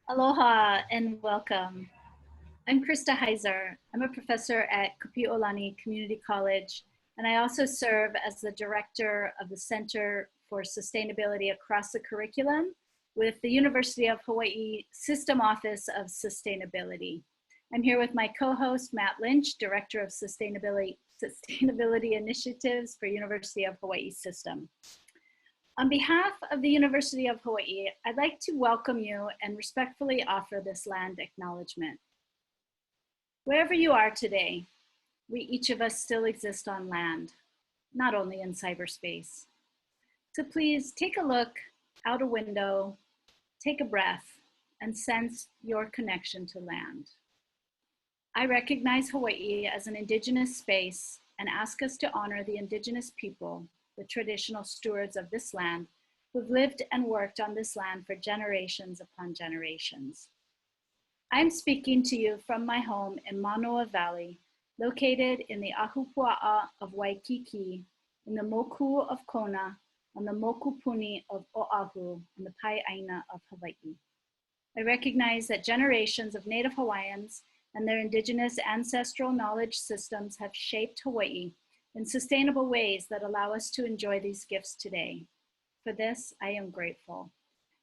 Aloha and welcome. I'm Krista Heiser. I'm a professor at Kupi'olani Community College, and I also serve as the director of the Center for Sustainability Across the Curriculum with the University of Hawaii System Office of Sustainability. I'm here with my co-host, Matt Lynch, Director of Sustainability Initiatives for University of Hawaii System. On behalf of the University of Hawaii, I'd like to welcome you and respectfully offer this land acknowledgement. Wherever you are today, each of us still exist on land, not only in cyberspace. So please take a look out a window, take a breath, and sense your connection to land. I recognize Hawaii as an indigenous space and ask us to honor the indigenous people, the traditional stewards of this land, who've lived and worked on this land for generations upon generations. I'm speaking to you from my home in Manoa Valley, located in the Ahupua'a of Waikiki, in the Moku of Kona, on the Mokupuni of Oahu, and the Pai'aina of Hawaii. I recognize that generations of Native Hawaiians and their indigenous ancestral knowledge systems have shaped Hawaii in sustainable ways that allow us to enjoy these gifts today. For this, I am grateful.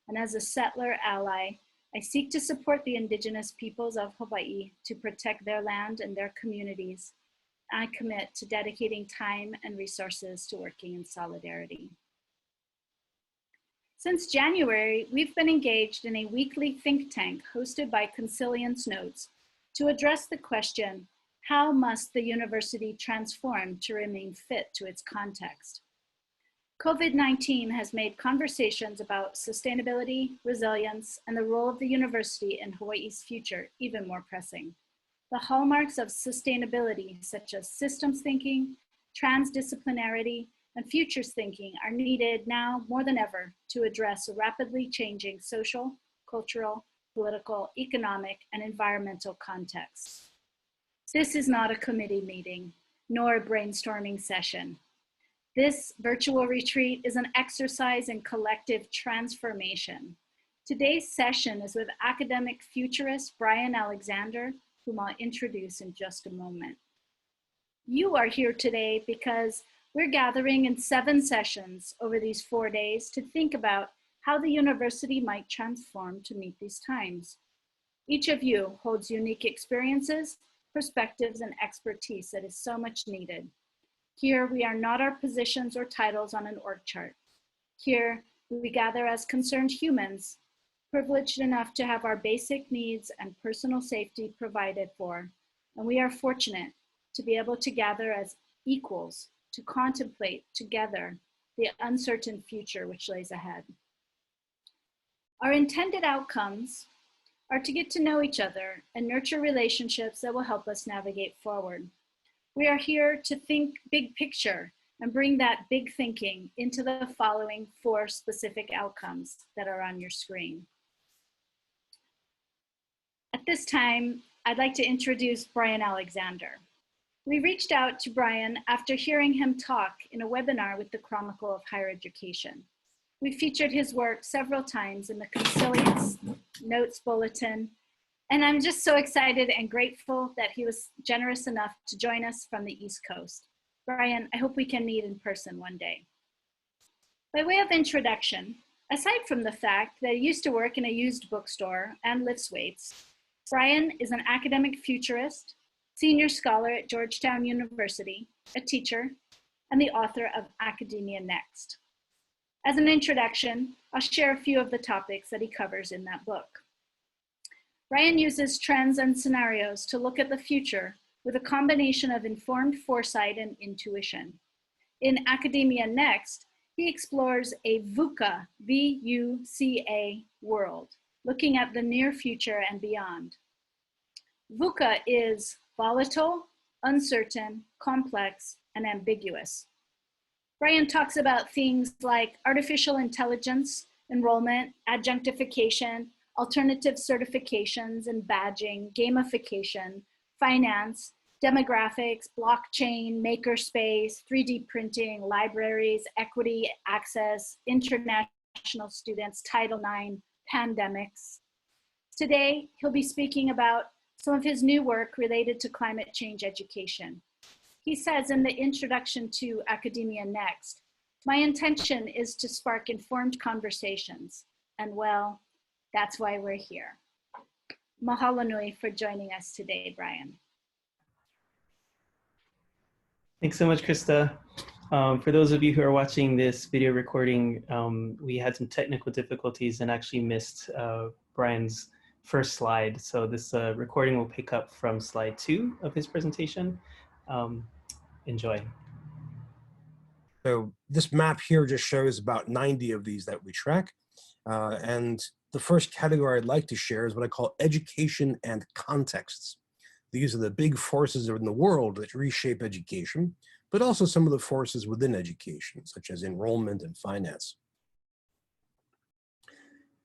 And as a settler ally, I seek to support the indigenous peoples of Hawaii to protect their land and their communities. I commit to dedicating time and resources to working in solidarity. Since January, we've been engaged in a weekly think tank hosted by Consilience Notes to address the question, how must the university transform to remain fit to its context? COVID-19 has made conversations about sustainability, resilience, and the role of the university in Hawaii's future even more pressing. The hallmarks of sustainability, such as systems thinking, transdisciplinarity, and futures thinking are needed now more than ever to address a rapidly changing social, cultural, political, economic, and environmental contexts. This is not a committee meeting, nor a brainstorming session. This virtual retreat is an exercise in collective transformation. Today's session is with academic futurist Bryan Alexander, whom I'll introduce in just a moment. You are here today because we're gathering in 7 sessions over these 4 days to think about how the university might transform to meet these times. Each of you holds unique experiences, perspectives, and expertise that is so much needed. Here, we are not our positions or titles on an org chart. Here, we gather as concerned humans, privileged enough to have our basic needs and personal safety provided for, and we are fortunate to be able to gather as equals to contemplate together the uncertain future which lays ahead. Our intended outcomes are to get to know each other and nurture relationships that will help us navigate forward. We are here to think big picture and bring that big thinking into the following 4 specific outcomes that are on your screen. At this time, I'd like to introduce Bryan Alexander. We reached out to Bryan after hearing him talk in a webinar with the Chronicle of Higher Education. We featured his work several times in the Consilience Notes Bulletin, and I'm just so excited and grateful that he was generous enough to join us from the East Coast. Bryan, I hope we can meet in person one day. By way of introduction, aside from the fact that he used to work in a used bookstore and lifts weights, Bryan is an academic futurist, senior scholar at Georgetown University, a teacher, and the author of Academia Next. As an introduction, I'll share a few of the topics that he covers in that book. Bryan uses trends and scenarios to look at the future with a combination of informed foresight and intuition. In Academia Next, he explores a VUCA, V-U-C-A world, looking at the near future and beyond. VUCA is volatile, uncertain, complex, and ambiguous. Bryan talks about things like artificial intelligence, enrollment, adjunctification, alternative certifications and badging, gamification, finance, demographics, blockchain, makerspace, 3D printing, libraries, equity, access, international students, Title IX, pandemics. Today, he'll be speaking about some of his new work related to climate change education. He says in the introduction to Academia Next, "My intention is to spark informed conversations." And well, that's why we're here. Mahalo nui for joining us today, Bryan. Thanks so much, Krista. For those of you who are watching this video recording, we had some technical difficulties and actually missed Bryan's first slide. So this recording will pick up from slide 2 of his presentation. Enjoy. So this map here just shows about 90 of these that we track. And the first category I'd like to share is what I call education and contexts. These are the big forces in the world that reshape education, but also some of the forces within education, such as enrollment and finance.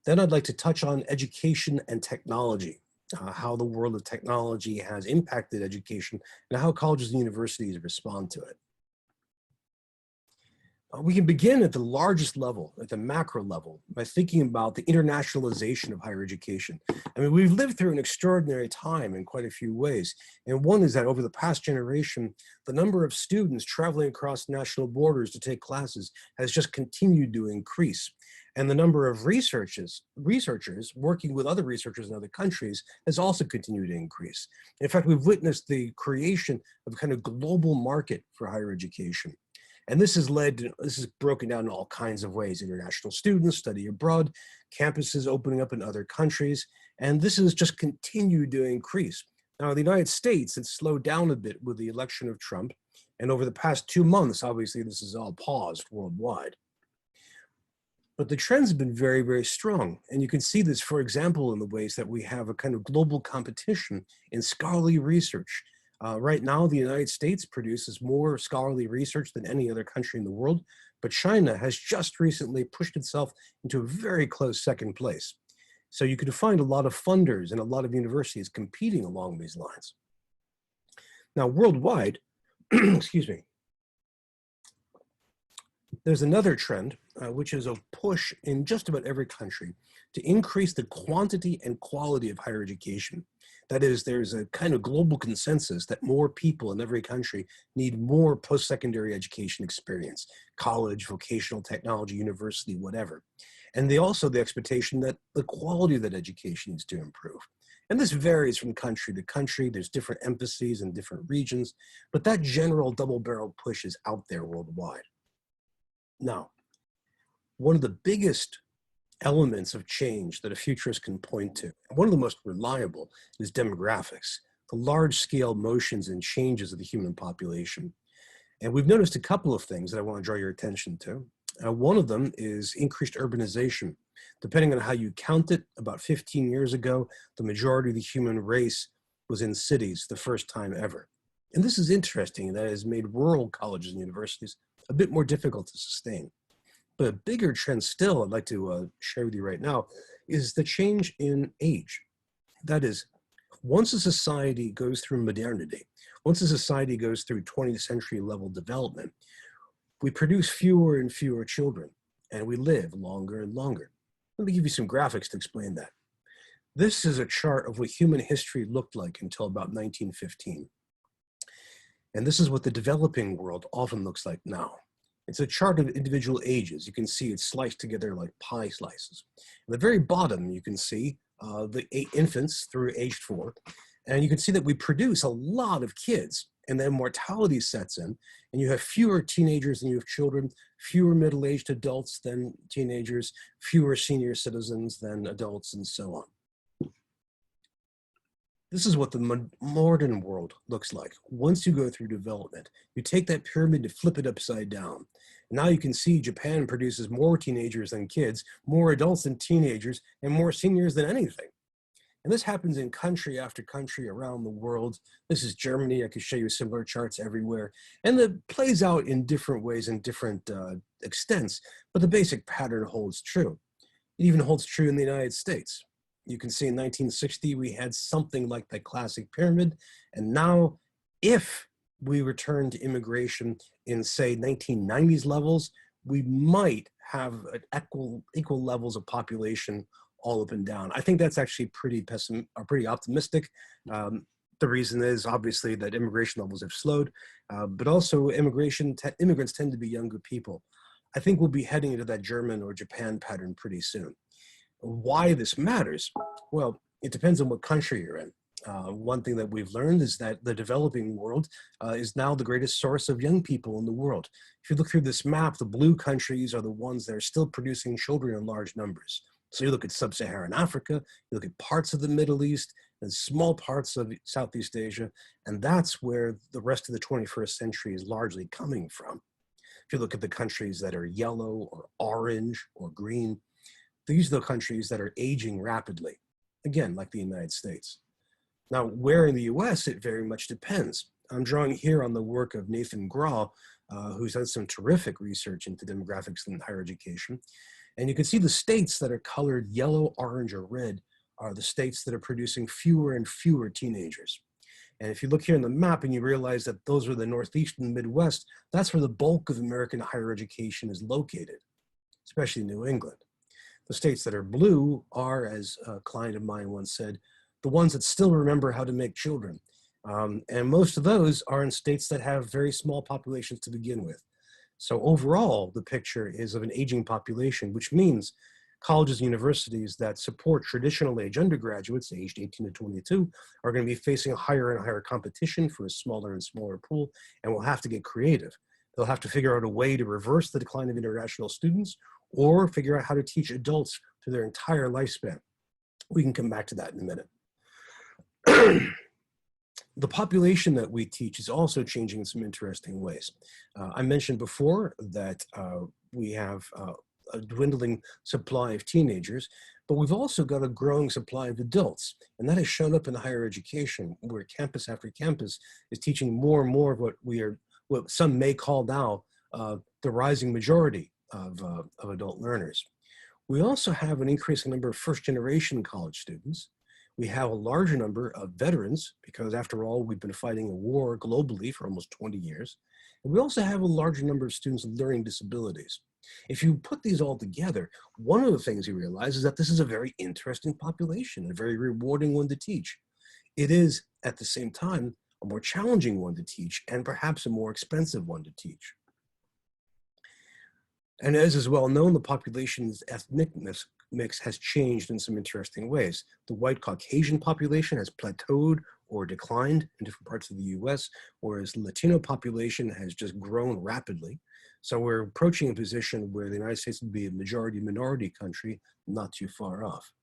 Then I'd like to touch on education and technology, how the world of technology has impacted education and how colleges and universities respond to it. We can begin at the largest level, at the macro level, by thinking about the internationalization of higher education. I mean, we've lived through an extraordinary time in quite a few ways. And one is that over the past generation, the number of students traveling across national borders to take classes has just continued to increase. And the number of researchers working with other researchers in other countries has also continued to increase. In fact, we've witnessed the creation of a kind of global market for higher education. And this is broken down in all kinds of ways. International students study abroad, campuses opening up in other countries, and this has just continued to increase. Now, in the United States, it's slowed down a bit with the election of Trump, and over the past 2 months, obviously, this is all paused worldwide. But the trends have been very, very strong. And you can see this, for example, in the ways that we have a kind of global competition in scholarly research. Right now, the United States produces more scholarly research than any other country in the world, but China has just recently pushed itself into a very close second place. So you could find a lot of funders and a lot of universities competing along these lines. Now, worldwide, excuse me, there's another trend, which is a push in just about every country to increase the quantity and quality of higher education. That is, there's a kind of global consensus that more people in every country need more post-secondary education experience, college, vocational technology, university, whatever. And the expectation that the quality of that education needs to improve. And this varies from country to country. There's different emphases in different regions, but that general double-barrel push is out there worldwide. Now, one of the biggest elements of change that a futurist can point to, and one of the most reliable, is demographics, the large-scale motions and changes of the human population. And we've noticed a couple of things that I want to draw your attention to. One of them is increased urbanization. Depending on how you count it, about 15 years ago, the majority of the human race was in cities the first time ever. And this is interesting, that has made rural colleges and universities a bit more difficult to sustain. But a bigger trend still I'd like to share with you right now is the change in age. That is, once a society goes through modernity, once a society goes through 20th century level development, we produce fewer and fewer children, and we live longer and longer. Let me give you some graphics to explain that. This is a chart of what human history looked like until about 1915. And this is what the developing world often looks like now. It's a chart of individual ages. You can see it's sliced together like pie slices. At the very bottom, you can see the 8 infants through age 4. And you can see that we produce a lot of kids, and then mortality sets in, and you have fewer teenagers than you have children, fewer middle-aged adults than teenagers, fewer senior citizens than adults, and so on. This is what the modern world looks like. Once you go through development, you take that pyramid to flip it upside down. And now you can see Japan produces more teenagers than kids, more adults than teenagers, and more seniors than anything. And this happens in country after country around the world. This is Germany. I could show you similar charts everywhere. And it plays out in different ways and different extents, but the basic pattern holds true. It even holds true in the United States. You can see in 1960, we had something like that classic pyramid. And now, if we return to immigration in, say, 1990s levels, we might have equal levels of population all up and down. I think that's actually pretty optimistic. The reason is obviously that immigration levels have slowed, but also immigrants tend to be younger people. I think we'll be heading into that German or Japan pattern pretty soon. Why this matters? Well, it depends on what country you're in. One thing that we've learned is that the developing world is now the greatest source of young people in the world. If you look through this map, the blue countries are the ones that are still producing children in large numbers. So you look at sub-Saharan Africa, you look at parts of the Middle East, and small parts of Southeast Asia, and that's where the rest of the 21st century is largely coming from. If you look at the countries that are yellow or orange or green, these are the countries that are aging rapidly, again, like the United States. Now, where in the US, it very much depends. I'm drawing here on the work of Nathan Graw, who's done some terrific research into demographics in higher education. And you can see the states that are colored yellow, orange, or red are the states that are producing fewer and fewer teenagers. And if you look here on the map and you realize that those are the Northeast and Midwest, that's where the bulk of American higher education is located, especially New England. The states that are blue are, as a client of mine once said, the ones that still remember how to make children. And most of those are in states that have very small populations to begin with. So overall, the picture is of an aging population, which means colleges and universities that support traditional age undergraduates, aged 18 to 22, are going to be facing a higher and higher competition for a smaller and smaller pool, and will have to get creative. They'll have to figure out a way to reverse the decline of international students, or figure out how to teach adults through their entire lifespan. We can come back to that in a minute. The population that we teach is also changing in some interesting ways. I mentioned before that we have a dwindling supply of teenagers, but we've also got a growing supply of adults. And that has shown up in higher education, where campus after campus is teaching more and more of what some may call now the rising majority of adult learners. We also have an increasing number of first-generation college students. We have a larger number of veterans, because after all, we've been fighting a war globally for almost 20 years. And we also have a larger number of students with learning disabilities. If you put these all together, one of the things you realize is that this is a very interesting population, a very rewarding one to teach. It is, at the same time, a more challenging one to teach, and perhaps a more expensive one to teach. And as is well known, the population's ethnic mix has changed in some interesting ways. The white Caucasian population has plateaued or declined in different parts of the US, whereas the Latino population has just grown rapidly. So we're approaching a position where the United States would be a majority-minority country, not too far off.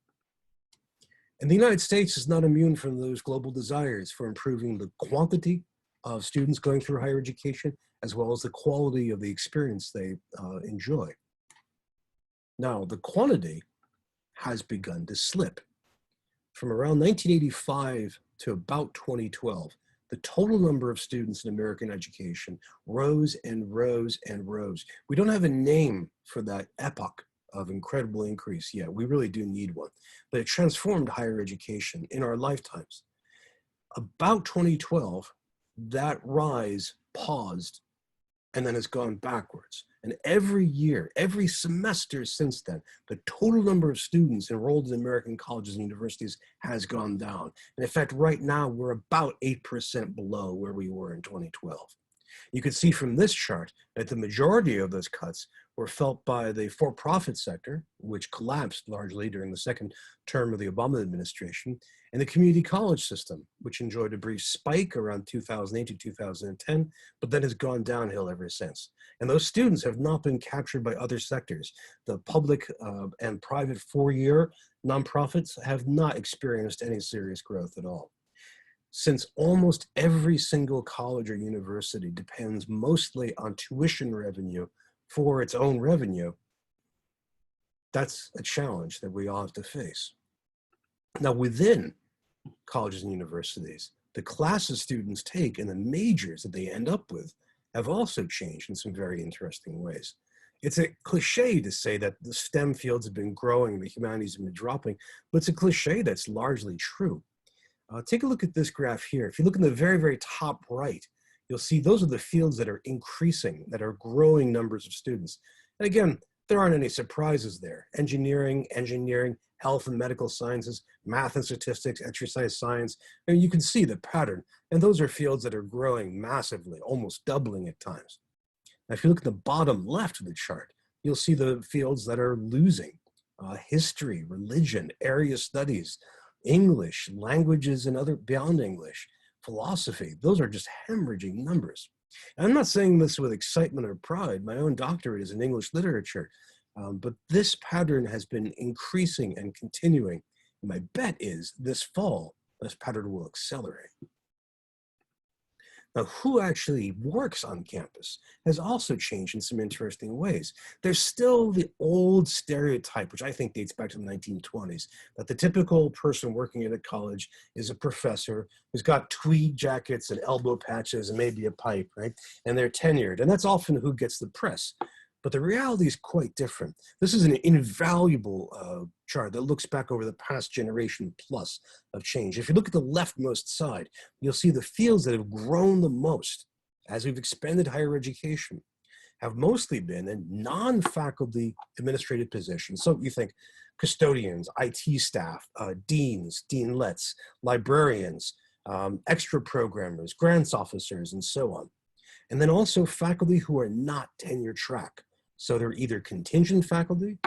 And the United States is not immune from those global desires for improving the quantity of students going through higher education, as well as the quality of the experience they enjoy. Now, the quantity has begun to slip. From around 1985 to about 2012, the total number of students in American education rose and rose and rose. We don't have a name for that epoch of incredible increase yet. We really do need one. But it transformed higher education in our lifetimes. About 2012, that rise paused and then has gone backwards. And every year, every semester since then, the total number of students enrolled in American colleges and universities has gone down. And in fact, right now, we're about 8% below where we were in 2012. You can see from this chart that the majority of those cuts were felt by the for-profit sector, which collapsed largely during the second term of the Obama administration, and the community college system, which enjoyed a brief spike around 2008 to 2010, but then has gone downhill ever since. And those students have not been captured by other sectors. The public and private four-year nonprofits have not experienced any serious growth at all. Since almost every single college or university depends mostly on tuition revenue for its own revenue, that's a challenge that we all have to face. Now, within colleges and universities, the classes students take and the majors that they end up with have also changed in some very interesting ways. It's a cliche to say that the STEM fields have been growing, the humanities have been dropping, but it's a cliche that's largely true. Take a look at this graph here. If you look in the very, very top right, you'll see those are the fields that are increasing, that are growing numbers of students. And again, there aren't any surprises there. Engineering, health and medical sciences, math and statistics, exercise science, and you can see the pattern. And those are fields that are growing massively, almost doubling at times. Now, if you look at the bottom left of the chart, you'll see the fields that are losing. History, religion, area studies, English, languages and other beyond English, philosophy. Those are just hemorrhaging numbers. And I'm not saying this with excitement or pride. My own doctorate is in English literature, but this pattern has been increasing and continuing. And my bet is this fall, this pattern will accelerate. Now, who actually works on campus has also changed in some interesting ways. There's still the old stereotype, which I think dates back to the 1920s, that the typical person working at a college is a professor who's got tweed jackets and elbow patches and maybe a pipe, right? And they're tenured, and that's often who gets the press. But the reality is quite different. This is an invaluable chart that looks back over the past generation plus of change. If you look at the leftmost side, you'll see the fields that have grown the most as we've expanded higher education have mostly been in non-faculty administrative positions. So you think custodians, IT staff, deans, deanlets, librarians, extra programmers, grants officers, and so on. And then also faculty who are not tenure track. So they're either contingent faculty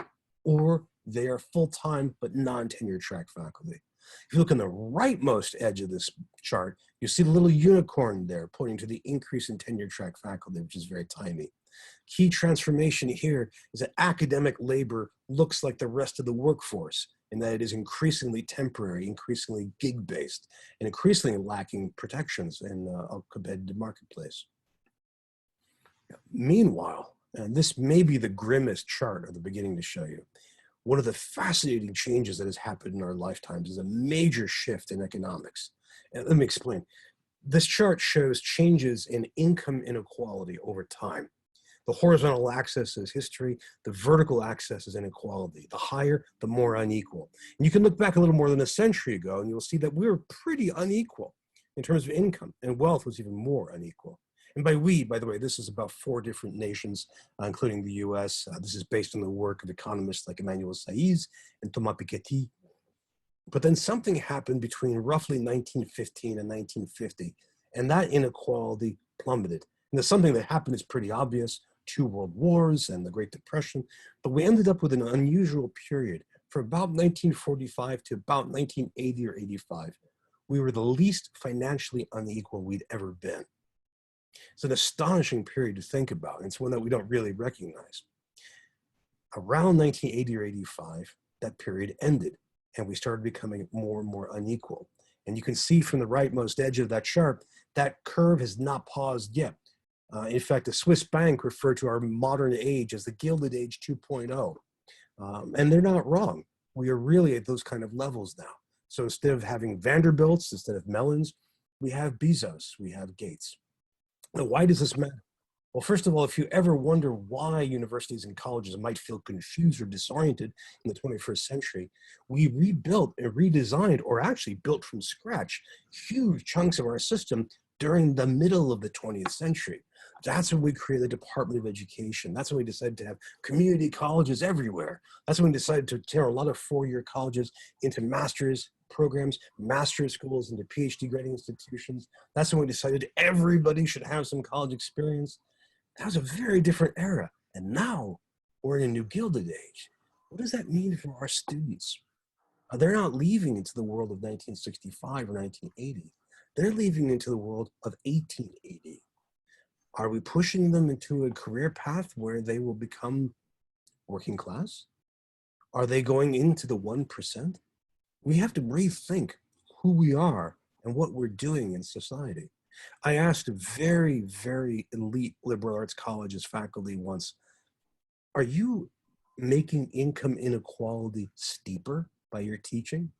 or they are full-time but non-tenure track faculty. If you look on the rightmost edge of this chart, you see the little unicorn there pointing to the increase in tenure track faculty, which is very tiny. Key transformation here is that academic labor looks like the rest of the workforce in that it is increasingly temporary, increasingly gig-based, and increasingly lacking protections in a competitive marketplace. Meanwhile, and this may be the grimmest chart at the beginning to show you, one of the fascinating changes that has happened in our lifetimes is a major shift in economics. And let me explain. This chart shows changes in income inequality over time. The horizontal axis is history, the vertical axis is inequality. The higher, the more unequal. And you can look back a little more than a century ago and you'll see that we were pretty unequal in terms of income, and wealth was even more unequal. And by we, by the way, this is about 4 different nations, including the US. This is based on the work of economists like Emmanuel Saiz and Thomas Piketty. But then something happened between roughly 1915 and 1950, and that inequality plummeted. And there's something that happened is pretty obvious, 2 world wars and the Great Depression, but we ended up with an unusual period. From about 1945 to about 1980 or 85, we were the least financially unequal we'd ever been. It's an astonishing period to think about. It's one that we don't really recognize. Around 1980 or 85, that period ended and we started becoming more and more unequal. And you can see from the rightmost edge of that chart, that curve has not paused yet. In fact, a Swiss bank referred to our modern age as the Gilded Age 2.0. And they're not wrong. We are really at those kind of levels now. So instead of having Vanderbilts, instead of Mellons, we have Bezos, we have Gates. Now, why does this matter? Well, first of all, if you ever wonder why universities and colleges might feel confused or disoriented in the 21st century, we rebuilt and redesigned, or actually built from scratch, huge chunks of our system during the middle of the 20th century. That's when we created the Department of Education. That's when we decided to have community colleges everywhere. That's when we decided to turn a lot of 4-year colleges into master's programs, master's schools into PhD grading institutions. That's when we decided everybody should have some college experience. That was a very different era. And now we're in a new Gilded Age. What does that mean for our students? They're not leaving into the world of 1965 or 1980. They're leaving into the world of 1880. Are we pushing them into a career path where they will become working class? Are they going into the 1%? We have to rethink who we are and what we're doing in society. I asked a very, very elite liberal arts college's faculty once, are you making income inequality steeper by your teaching?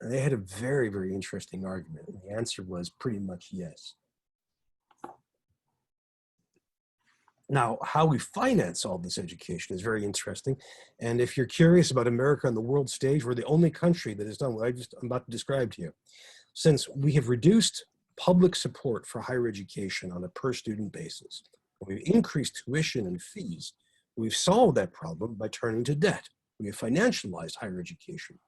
And they had a very, very interesting argument. And the answer was pretty much yes. Now, how we finance all this education is very interesting. And if you're curious about America on the world stage, we're the only country that has done what I'm about to describe to you. Since we have reduced public support for higher education on a per student basis, we've increased tuition and fees, we've solved that problem by turning to debt. We have financialized higher education.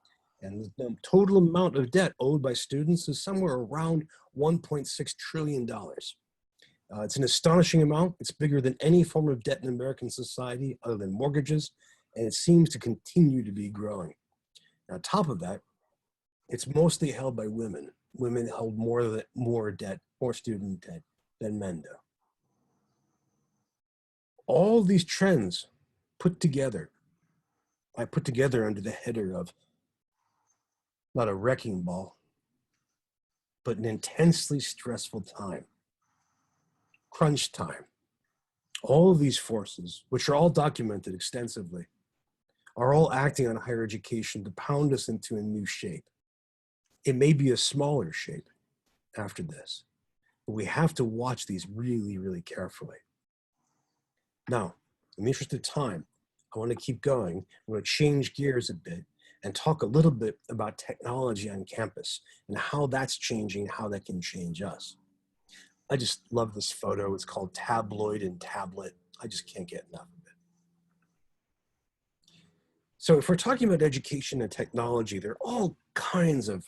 And the total amount of debt owed by students is somewhere around $1.6 trillion. It's an astonishing amount. It's bigger than any form of debt in American society other than mortgages, and it seems to continue to be growing. Now, on top of that, it's mostly held by women. Women hold more debt, more student debt than men do. All these trends put together, I put together under the header of not a wrecking ball, but an intensely stressful time, crunch time. All of these forces, which are all documented extensively, are all acting on higher education to pound us into a new shape. It may be a smaller shape after this, but we have to watch these really, really carefully. Now, in the interest of time, I want to keep going. I'm going to change gears a bit and talk a little bit about technology on campus and how that's changing, how that can change us. I just love this photo. It's called Tabloid and Tablet. I just can't get enough of it. So if we're talking about education and technology, there are all kinds of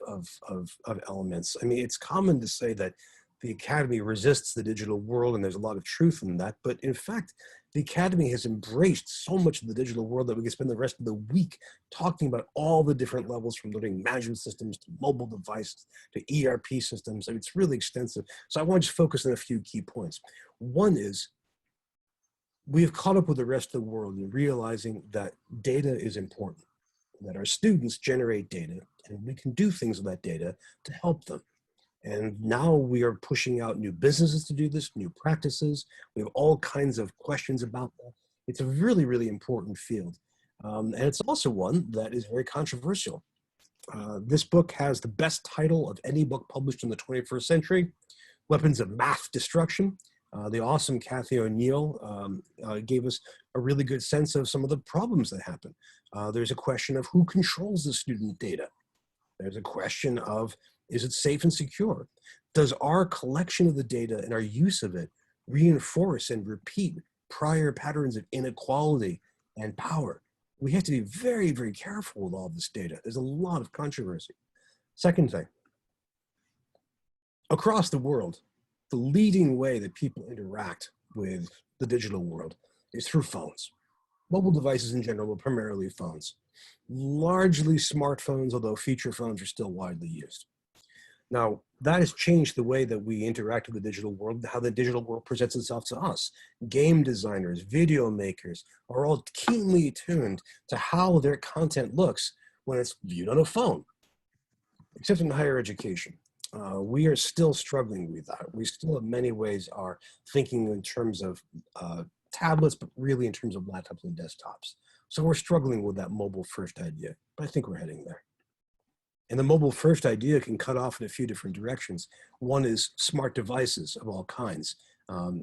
elements. I mean, it's common to say that the academy resists the digital world, and there's a lot of truth in that. But in fact, the academy has embraced so much of the digital world that we can spend the rest of the week talking about all the different levels, from learning management systems to mobile devices to ERP systems. I mean, it's really extensive. So I want to just focus on a few key points. One is, we have caught up with the rest of the world in realizing that data is important, that our students generate data, and we can do things with that data to help them. And now we are pushing out new businesses to do this, new practices. We have all kinds of questions about that. It's a really, really important field. And it's also one that is very controversial. This book has the best title of any book published in the 21st century, Weapons of Math Destruction. The awesome Cathy O'Neill gave us a really good sense of some of the problems that happen. There's a question of who controls the student data. There's a question of, is it safe and secure? Does our collection of the data and our use of it reinforce and repeat prior patterns of inequality and power? We have to be very, very careful with all this data. There's a lot of controversy. Second thing, across the world, the leading way that people interact with the digital world is through phones. Mobile devices in general, but primarily phones. Largely smartphones, although feature phones are still widely used. Now, that has changed the way that we interact with the digital world, how the digital world presents itself to us. Game designers, video makers are all keenly attuned to how their content looks when it's viewed on a phone, except in higher education. We are still struggling with that. We still in many ways are thinking in terms of tablets, but really in terms of laptops and desktops. So we're struggling with that mobile first idea, but I think we're heading there. And the mobile first idea can cut off in a few different directions. One is smart devices of all kinds,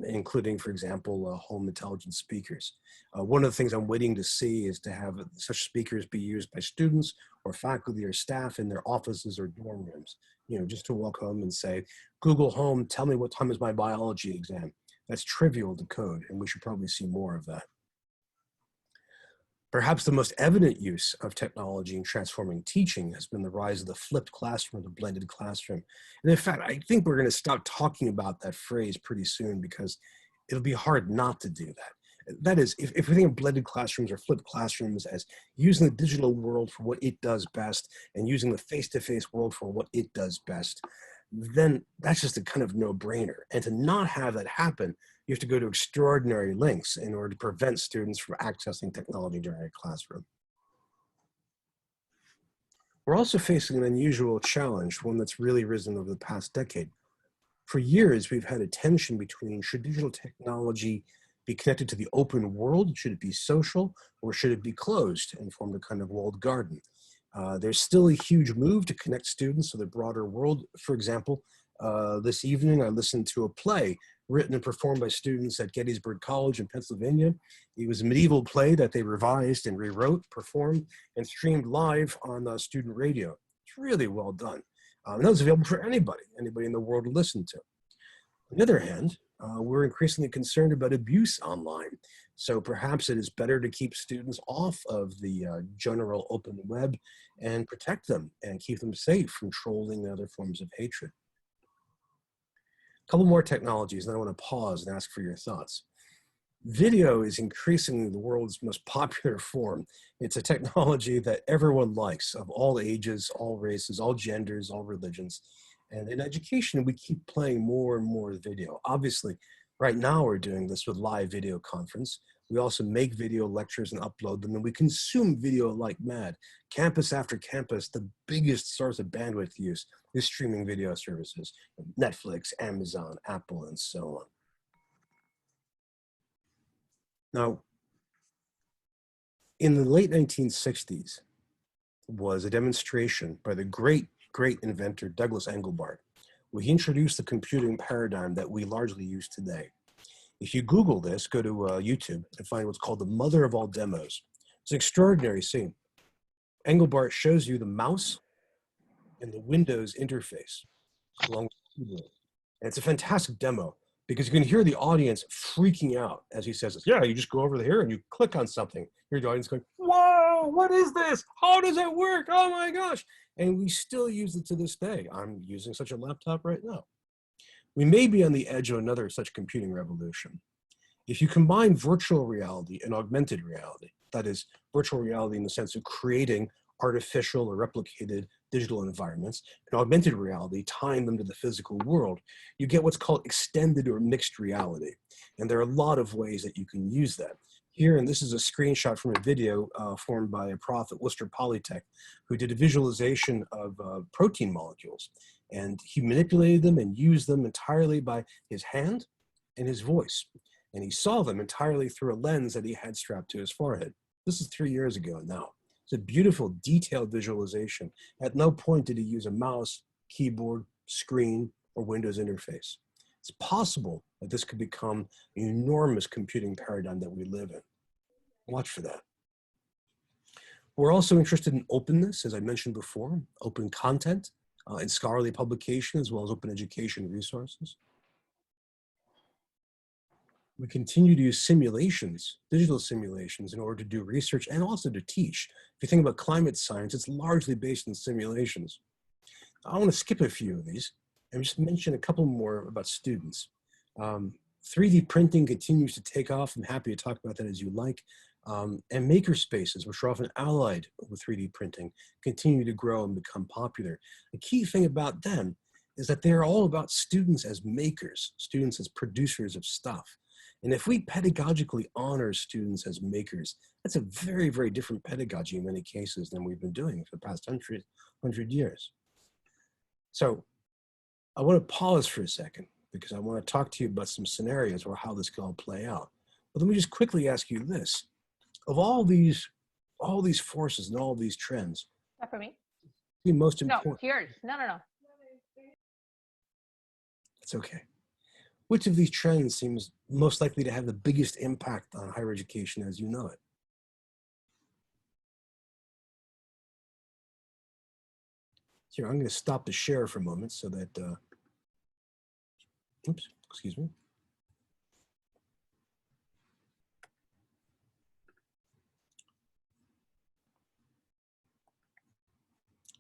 including, for example, home intelligent speakers. One of the things I'm waiting to see is to have such speakers be used by students or faculty or staff in their offices or dorm rooms, you know, just to walk home and say, Google Home, tell me what time is my biology exam. That's trivial to code, and we should probably see more of that. Perhaps the most evident use of technology in transforming teaching has been the rise of the flipped classroom, the blended classroom. And in fact, I think we're going to stop talking about that phrase pretty soon because it'll be hard not to do that. That is, if we think of blended classrooms or flipped classrooms as using the digital world for what it does best and using the face-to-face world for what it does best, then that's just a kind of no-brainer. And to not have that happen, you have to go to extraordinary lengths in order to prevent students from accessing technology during a classroom. We're also facing an unusual challenge, one that's really risen over the past decade. For years, we've had a tension between, should digital technology be connected to the open world? Should it be social, or should it be closed and form a kind of walled garden? There's still a huge move to connect students to the broader world. For example, this evening I listened to a play written and performed by students at Gettysburg College in Pennsylvania. It was a medieval play that they revised and rewrote, performed, and streamed live on student radio. It's really well done. And that was available for anybody in the world to listen to. On the other hand, we're increasingly concerned about abuse online. So perhaps it is better to keep students off of the general open web and protect them and keep them safe from trolling and other forms of hatred. A couple more technologies, and then I want to pause and ask for your thoughts. Video is increasingly the world's most popular form. It's a technology that everyone likes, of all ages, all races, all genders, all religions. And in education, we keep playing more and more video. Obviously, right now we're doing this with live video conference. We also make video lectures and upload them, and we consume video like mad. Campus after campus, the biggest source of bandwidth use is streaming video services, Netflix, Amazon, Apple, and so on. Now, in the late 1960s was a demonstration by the great inventor Douglas Engelbart, where he introduced the computing paradigm that we largely use today. If you Google this, go to YouTube and find what's called the mother of all demos. It's an extraordinary scene. Engelbart shows you the mouse and the Windows interface along with the keyboard. And it's a fantastic demo because you can hear the audience freaking out as he says this. Yeah, you just go over here and you click on something. You hear the audience going, whoa, what is this? How does it work? Oh my gosh. And we still use it to this day. I'm using such a laptop right now. We may be on the edge of another such computing revolution. If you combine virtual reality and augmented reality, that is virtual reality in the sense of creating artificial or replicated digital environments, and augmented reality, tying them to the physical world, you get what's called extended or mixed reality. And there are a lot of ways that you can use that. Here, and this is a screenshot from a video formed by a prof at Worcester Polytech who did a visualization of protein molecules. And he manipulated them and used them entirely by his hand and his voice. And he saw them entirely through a lens that he had strapped to his forehead. This is 3 years ago now. It's a beautiful, detailed visualization. At no point did he use a mouse, keyboard, screen, or Windows interface. It's possible that this could become an enormous computing paradigm that we live in. Watch for that. We're also interested in openness, as I mentioned before, open content in scholarly publication, as well as open education resources. We continue to use simulations, digital simulations, in order to do research and also to teach. If you think about climate science, it's largely based on simulations. I want to skip a few of these and just mention a couple more about students. 3D printing continues to take off. I'm happy to talk about that as you like. And maker spaces, which are often allied with 3D printing, continue to grow and become popular. The key thing about them is that they're all about students as makers, students as producers of stuff. And if we pedagogically honor students as makers, that's a very, very different pedagogy in many cases than we've been doing for the past 100 years. So I want to pause for a second because I want to talk to you about some scenarios or how this can all play out. But let me just quickly ask you this. Of all these forces and all these trends, not for me. The most important. No, yours. No. It's okay. Which of these trends seems most likely to have the biggest impact on higher education as you know it? Here, I'm going to stop the share for a moment so that, oops, excuse me.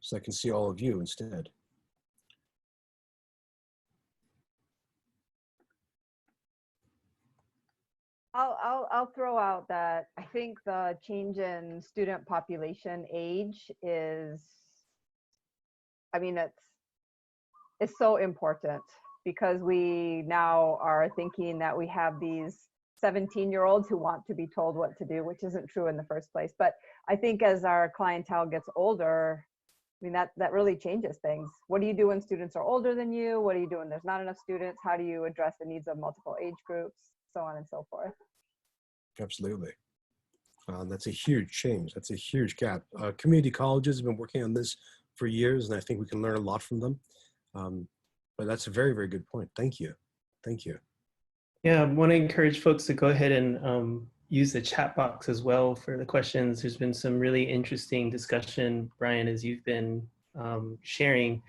So I can see all of you instead. I'll throw out that I think the change in student population age is, I mean, it's so important because we now are thinking that we have these 17-year-olds who want to be told what to do, which isn't true in the first place. But I think as our clientele gets older, I mean, that really changes things. What do you do when students are older than you? What do you do when there's not enough students? How do you address the needs of multiple age groups? So on and so forth. Absolutely. That's a huge change. That's a huge gap. Community colleges have been working on this for years, and I think we can learn a lot from them. But that's a very, very good point. Thank you. Thank you. Yeah, I want to encourage folks to go ahead and use the chat box as well for the questions. There's been some really interesting discussion, Bryan, as you've been sharing.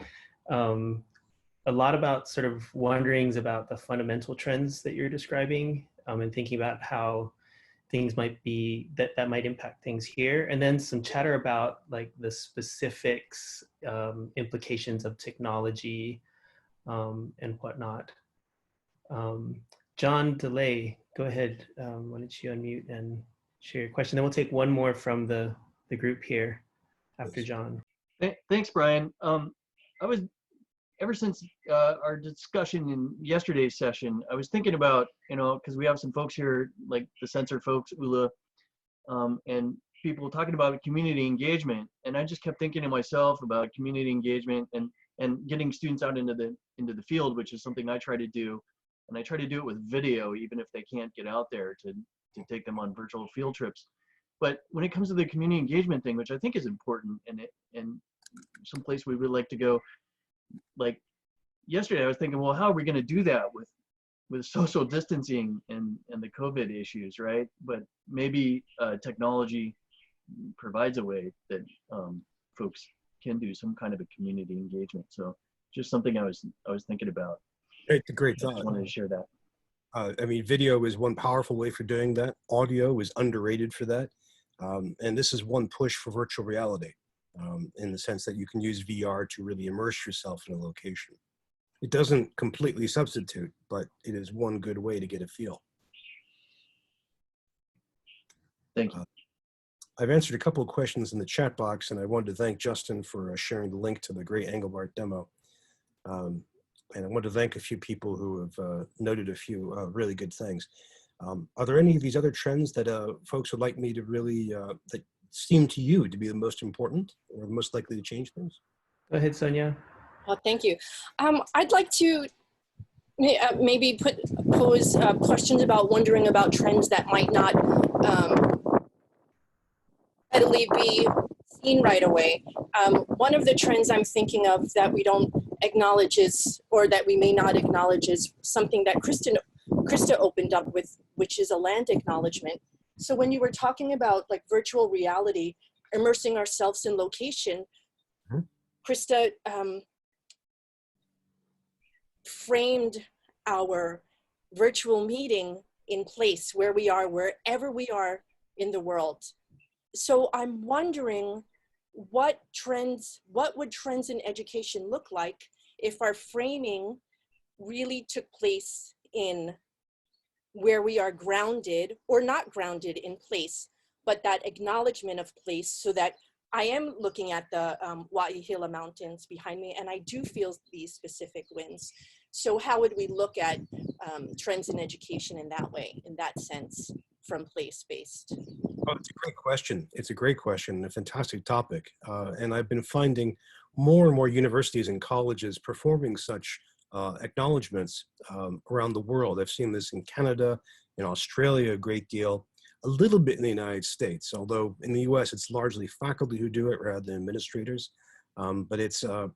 a lot about sort of wonderings about the fundamental trends that you're describing, and thinking about how things might be, that might impact things here. And then some chatter about like the specifics, implications of technology, and whatnot. John DeLay, go ahead. Why don't you unmute and share your question? Then we'll take one more from the group here after John. Thanks, Brian. I was, ever since our discussion in yesterday's session, I was thinking about, you know, because we have some folks here, like the Sensor folks, Ula, and people talking about community engagement. And I just kept thinking to myself about community engagement and getting students out into the field, which is something I try to do. And I try to do it with video, even if they can't get out there to take them on virtual field trips. But when it comes to the community engagement thing, which I think is important, and someplace we would like to go, like yesterday I was thinking, well, how are we going to do that with social distancing and the COVID issues, right? But maybe technology provides a way that folks can do some kind of a community engagement. So just something I was thinking about. It's a great thought. I just wanted to share that. I mean, video is one powerful way for doing that. Audio is underrated for that. And this is one push for virtual reality, in the sense that you can use VR to really immerse yourself in a location. It doesn't completely substitute, but it is one good way to get a feel. Thank you. I've answered a couple of questions in the chat box, and I wanted to thank Justin for sharing the link to the great Engelbart demo. And I want to thank a few people who have noted a few really good things. Are there any of these other trends that folks would like me to really, that seem to you to be the most important or most likely to change things? Go ahead, Sonia. Well, thank you. I'd like to maybe pose questions about wondering about trends that might not readily be seen right away. One of the trends I'm thinking of that we don't acknowledge is, or that we may not acknowledge, is something that Krista opened up with, which is a land acknowledgement. So when you were talking about like virtual reality, immersing ourselves in location, Krista framed our virtual meeting in place where we are, wherever we are in the world. So I'm wondering what would trends in education look like if our framing really took place in where we are grounded or not grounded in place, but that acknowledgement of place, so that I am looking at the Wa'ihila Mountains behind me, and I do feel these specific winds. So how would we look at trends in education in that way, in that sense, from place-based? Oh, it's a great question. It's a great question, a fantastic topic. And I've been finding more and more universities and colleges performing such acknowledgements around the world. I've seen this in Canada, in Australia a great deal, a little bit in the United States, although in the US it's largely faculty who do it rather than administrators. But it's a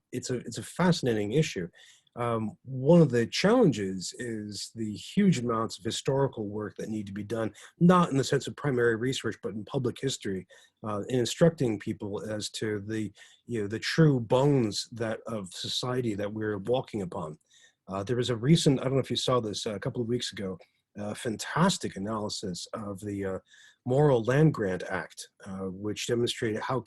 fascinating issue. One of the challenges is the huge amounts of historical work that need to be done, not in the sense of primary research, but in public history, in instructing people as to the true bones of society that we're walking upon. There was a recent, I don't know if you saw this a couple of weeks ago, fantastic analysis of the Morrill Land Grant Act, which demonstrated how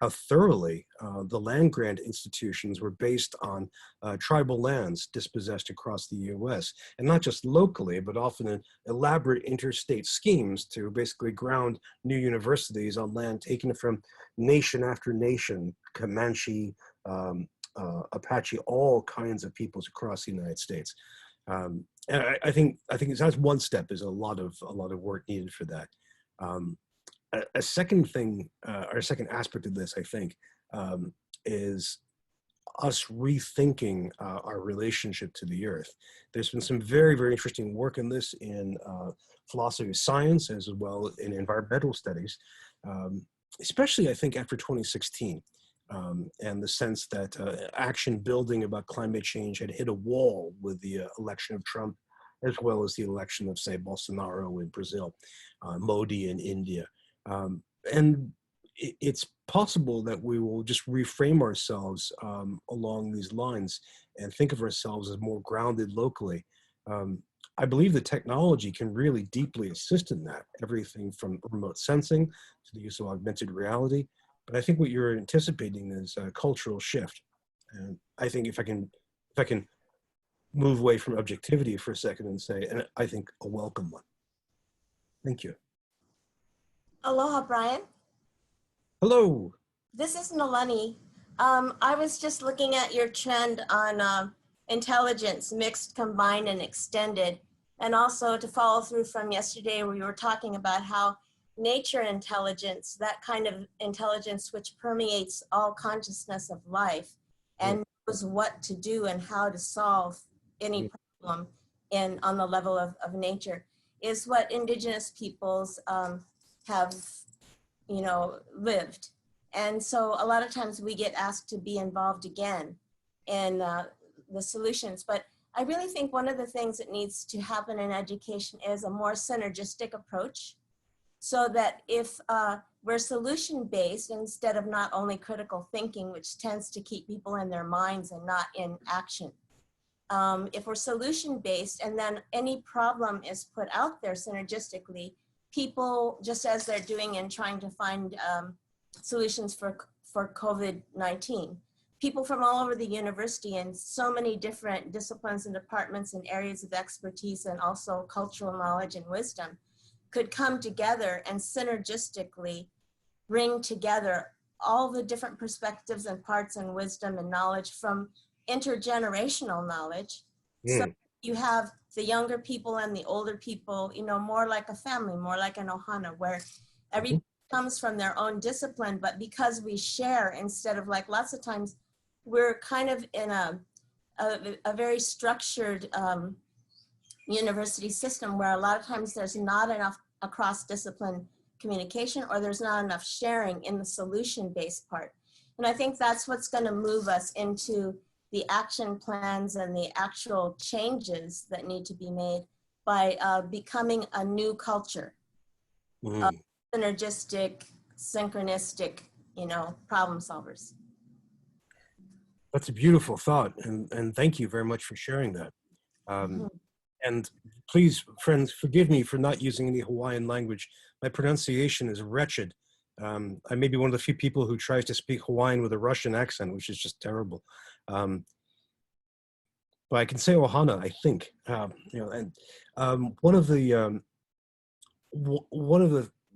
thoroughly the land grant institutions were based on tribal lands dispossessed across the US, and not just locally, but often in elaborate interstate schemes to basically ground new universities on land taken from nation after nation, Comanche, Apache, all kinds of peoples across the United States. And I think that's one step. There's a lot of work needed for that. A second thing, or a second aspect of this, I think, is us rethinking our relationship to the earth. There's been some very, very interesting work in this in philosophy of science as well in environmental studies, especially I think after 2016, and the sense that action building about climate change had hit a wall with the election of Trump, as well as the election of, say, Bolsonaro in Brazil, Modi in India. And it's possible that we will just reframe ourselves along these lines and think of ourselves as more grounded locally. I believe the technology can really deeply assist in that, everything from remote sensing to the use of augmented reality. But I think what you're anticipating is a cultural shift. And I think if I can move away from objectivity for a second and say, and I think a welcome one. Thank you. Aloha, Brian. Hello. This is Nalani. I was just looking at your trend on intelligence, mixed, combined, and extended. And also to follow through from yesterday where you were talking about how nature intelligence, that kind of intelligence which permeates all consciousness of life and knows what to do and how to solve any problem on the level of nature, is what indigenous peoples have, lived. And so a lot of times we get asked to be involved again in the solutions. But I really think one of the things that needs to happen in education is a more synergistic approach, so that if we're solution-based instead of not only critical thinking, which tends to keep people in their minds and not in action. If we're solution-based and then any problem is put out there synergistically, people, just as they're doing in trying to find solutions for COVID-19, people from all over the university and so many different disciplines and departments and areas of expertise and also cultural knowledge and wisdom could come together and synergistically bring together all the different perspectives and parts and wisdom and knowledge from intergenerational knowledge. So you have the younger people and the older people, more like a family, more like an ohana, where everybody comes from their own discipline, but because we share, instead of like lots of times, we're kind of in a very structured university system where a lot of times there's not enough across-discipline communication, or there's not enough sharing in the solution-based part. And I think that's what's going to move us into the action plans and the actual changes that need to be made by becoming a new culture of synergistic, synchronistic, problem solvers. That's a beautiful thought, and thank you very much for sharing that. And please, friends, forgive me for not using any Hawaiian language. My pronunciation is wretched. I may be one of the few people who tries to speak Hawaiian with a Russian accent, which is just terrible. But I can say ohana, I think. One of the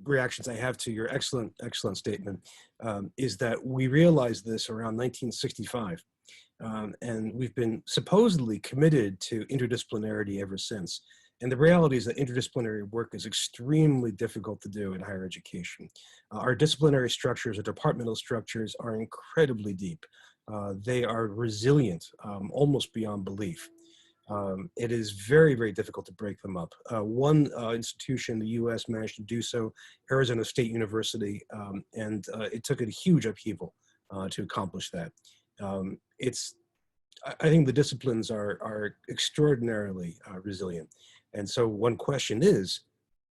reactions I have to your excellent statement is that we realized this around 1965. And we've been supposedly committed to interdisciplinarity ever since. And the reality is that interdisciplinary work is extremely difficult to do in higher education. Our disciplinary structures, our departmental structures are incredibly deep. They are resilient, almost beyond belief. It is very, very difficult to break them up. One institution in the US managed to do so, Arizona State University, and it took a huge upheaval to accomplish that. I think the disciplines are extraordinarily resilient. And so one question is,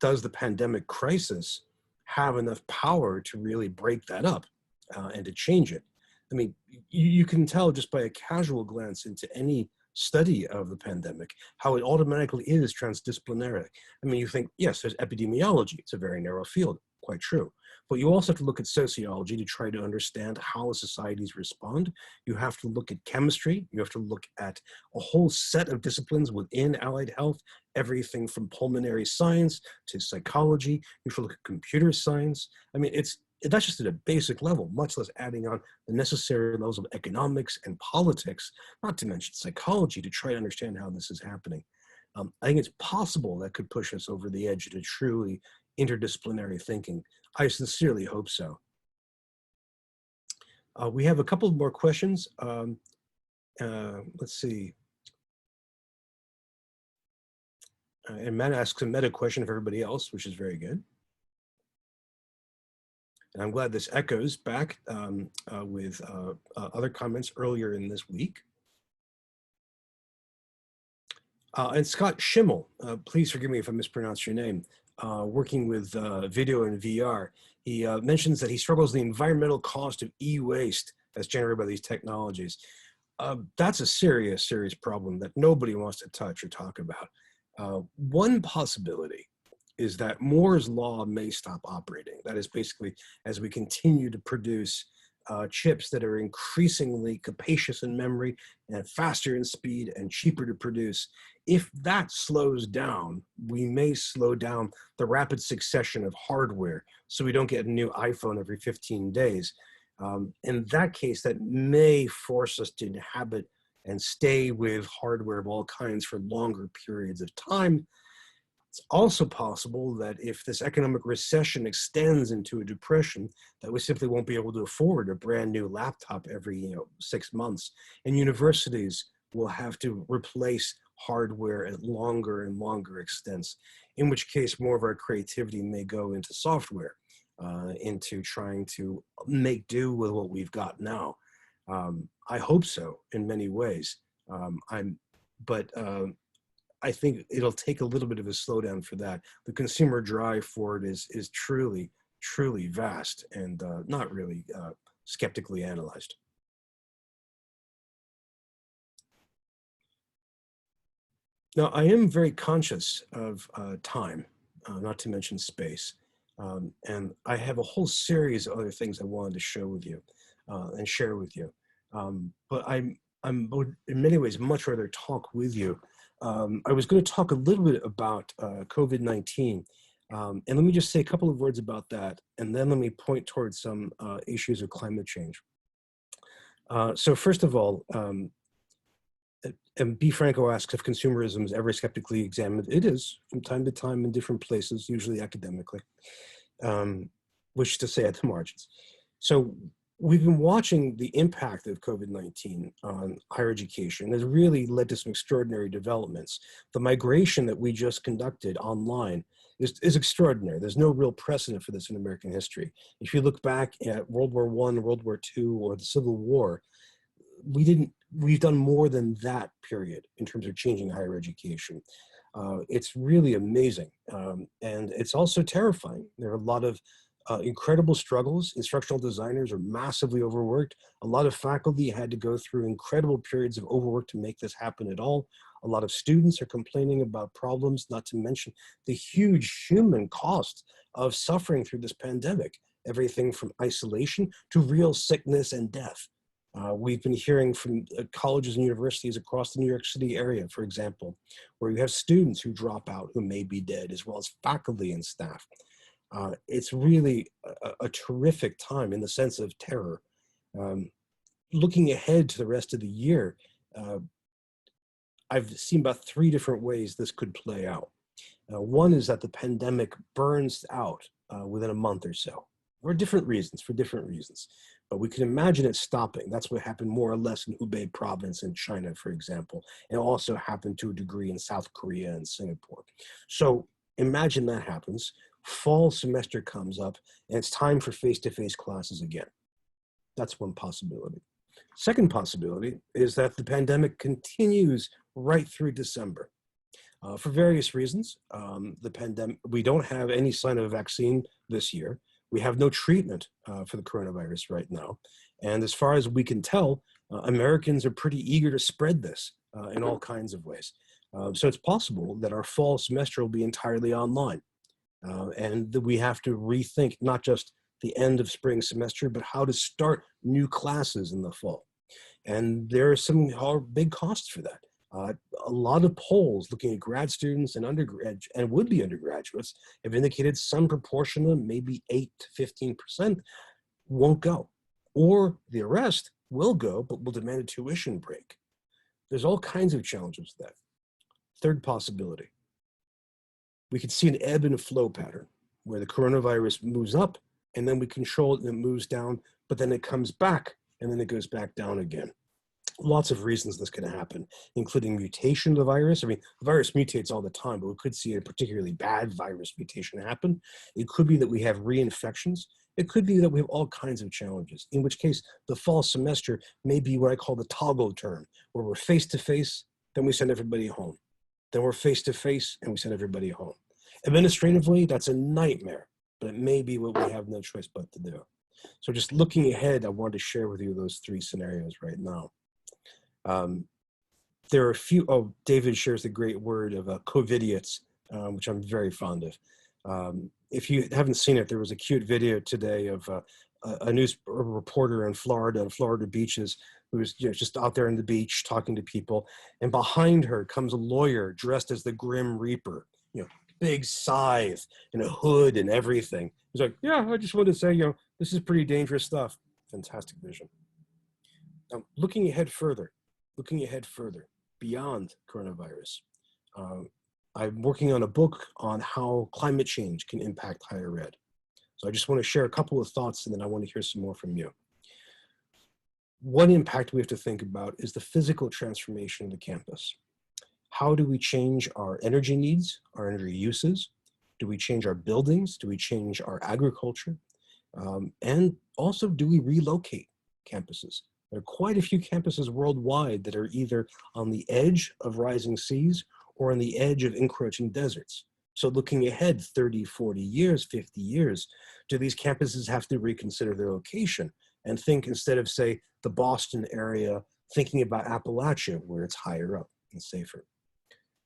does the pandemic crisis have enough power to really break that up and to change it? I mean, you can tell just by a casual glance into any study of the pandemic, how it automatically is transdisciplinary. I mean, you think, yes, there's epidemiology. It's a very narrow field, quite true. But you also have to look at sociology to try to understand how societies respond. You have to look at chemistry. You have to look at a whole set of disciplines within allied health, everything from pulmonary science to psychology. You have to look at computer science. I mean, that's just at a basic level, much less adding on the necessary levels of economics and politics, not to mention psychology, to try to understand how this is happening. I think it's possible that could push us over the edge to truly interdisciplinary thinking. I sincerely hope so. We have a couple more questions. Let's see. And Matt asks a meta question of everybody else, which is very good. And I'm glad this echoes back with other comments earlier in this week. And Scott Schimmel, please forgive me if I mispronounce your name, working with video and VR. He mentions that he struggles with the environmental cost of e-waste that's generated by these technologies. That's a serious, serious problem that nobody wants to touch or talk about. One possibility is that Moore's law may stop operating. That is basically as we continue to produce chips that are increasingly capacious in memory and faster in speed and cheaper to produce. If that slows down, we may slow down the rapid succession of hardware so we don't get a new iPhone every 15 days. In that case, that may force us to inhabit and stay with hardware of all kinds for longer periods of time. It's also possible that if this economic recession extends into a depression, that we simply won't be able to afford a brand new laptop every 6 months, and universities will have to replace hardware at longer and longer extents, in which case more of our creativity may go into software, into trying to make do with what we've got now. I hope so in many ways, I think it'll take a little bit of a slowdown for that. The consumer drive for it is truly, truly vast and not really skeptically analyzed. Now, I am very conscious of time, not to mention space. And I have a whole series of other things I wanted to show with you and share with you. But I'm in many ways much rather talk with you. I was going to talk a little bit about COVID-19. And let me just say a couple of words about that, and then let me point towards some issues of climate change. So first of all, and B. Franco asks if consumerism is ever skeptically examined. It is from time to time in different places, usually academically, which is to say at the margins. So we've been watching the impact of COVID-19 on higher education. Has really led to some extraordinary developments. The migration that we just conducted online is extraordinary. There's no real precedent for this in American history. If you look back at World War I, World War II, or the Civil War, we've done more than that period in terms of changing higher education. It's really amazing. And it's also terrifying. There are a lot of incredible struggles. Instructional designers are massively overworked. A lot of faculty had to go through incredible periods of overwork to make this happen at all. A lot of students are complaining about problems, not to mention the huge human cost of suffering through this pandemic. Everything from isolation to real sickness and death. We've been hearing from colleges and universities across the New York City area, for example, where you have students who drop out who may be dead, as well as faculty and staff. It's really a terrific time in the sense of terror. Looking ahead to the rest of the year, I've seen about 3 different ways this could play out. One is that the pandemic burns out within a month or so, for different reasons. But we can imagine it stopping. That's what happened more or less in Hubei province in China, for example. It also happened to a degree in South Korea and Singapore. So imagine that happens. Fall semester comes up and it's time for face-to-face classes again. That's one possibility. Second possibility is that the pandemic continues right through December. For various reasons, we don't have any sign of a vaccine this year. We have no treatment for the coronavirus right now. And as far as we can tell, Americans are pretty eager to spread this in all kinds of ways. So it's possible that our fall semester will be entirely online. And that we have to rethink not just the end of spring semester, but how to start new classes in the fall. And there are some big costs for that. A lot of polls looking at grad students and undergrad and would-be undergraduates have indicated some proportion of maybe 8 to 15% won't go, or the rest will go, but will demand a tuition break. There's all kinds of challenges with that. Third possibility, we could see an ebb and flow pattern where the coronavirus moves up and then we control it and it moves down, but then it comes back and then it goes back down again. Lots of reasons this can happen, including mutation of the virus. I mean, the virus mutates all the time, but we could see a particularly bad virus mutation happen. It could be that we have reinfections. It could be that we have all kinds of challenges, in which case the fall semester may be what I call the toggle term, where we're face-to-face, then we send everybody home. Then we're face-to-face and we send everybody home. Administratively, that's a nightmare, but it may be what we have no choice but to do. So just looking ahead, I wanted to share with you those three scenarios right now. There are a few, oh, David shares the great word of COVIDiots, which I'm very fond of. If you haven't seen it, there was a cute video today of a news reporter in Florida, on Florida beaches, who was just out there on the beach talking to people. And behind her comes a lawyer dressed as the Grim Reaper, big scythe and a hood and everything. He's like, yeah, I just wanted to say, this is pretty dangerous stuff. Fantastic vision. Now, looking ahead further, beyond coronavirus, I'm working on a book on how climate change can impact higher ed. So I just want to share a couple of thoughts, and then I want to hear some more from you. One impact we have to think about is the physical transformation of the campus. How do we change our energy needs, our energy uses? Do we change our buildings? Do we change our agriculture? And also, do we relocate campuses? There are quite a few campuses worldwide that are either on the edge of rising seas or on the edge of encroaching deserts. So looking ahead 30, 40 years, 50 years, do these campuses have to reconsider their location and think, instead of, say, the Boston area, thinking about Appalachia, where it's higher up and safer?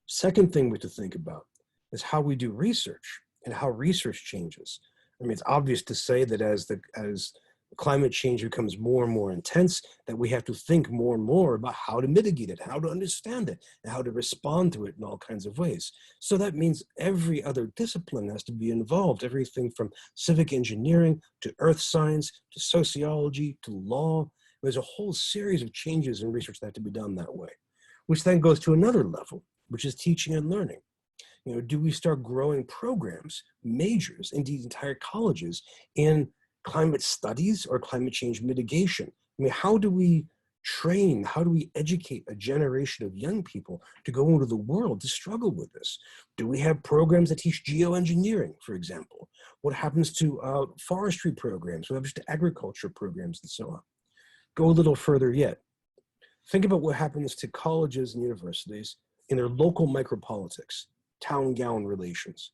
Second thing we have to think about is how we do research and how research changes. I mean, it's obvious to say that as climate change becomes more and more intense, that we have to think more and more about how to mitigate it, how to understand it, and how to respond to it in all kinds of ways. So that means every other discipline has to be involved, everything from civic engineering to earth science to sociology to law. There's a whole series of changes in research that have to be done that way, which then goes to another level, which is teaching and learning. Do we start growing programs, majors, indeed entire colleges in climate studies or climate change mitigation? I mean, how do we train, how do we educate a generation of young people to go into the world to struggle with this? Do we have programs that teach geoengineering, for example? What happens to forestry programs? What happens to agriculture programs and so on? Go a little further yet. Think about what happens to colleges and universities in their local micropolitics, town-gown relations.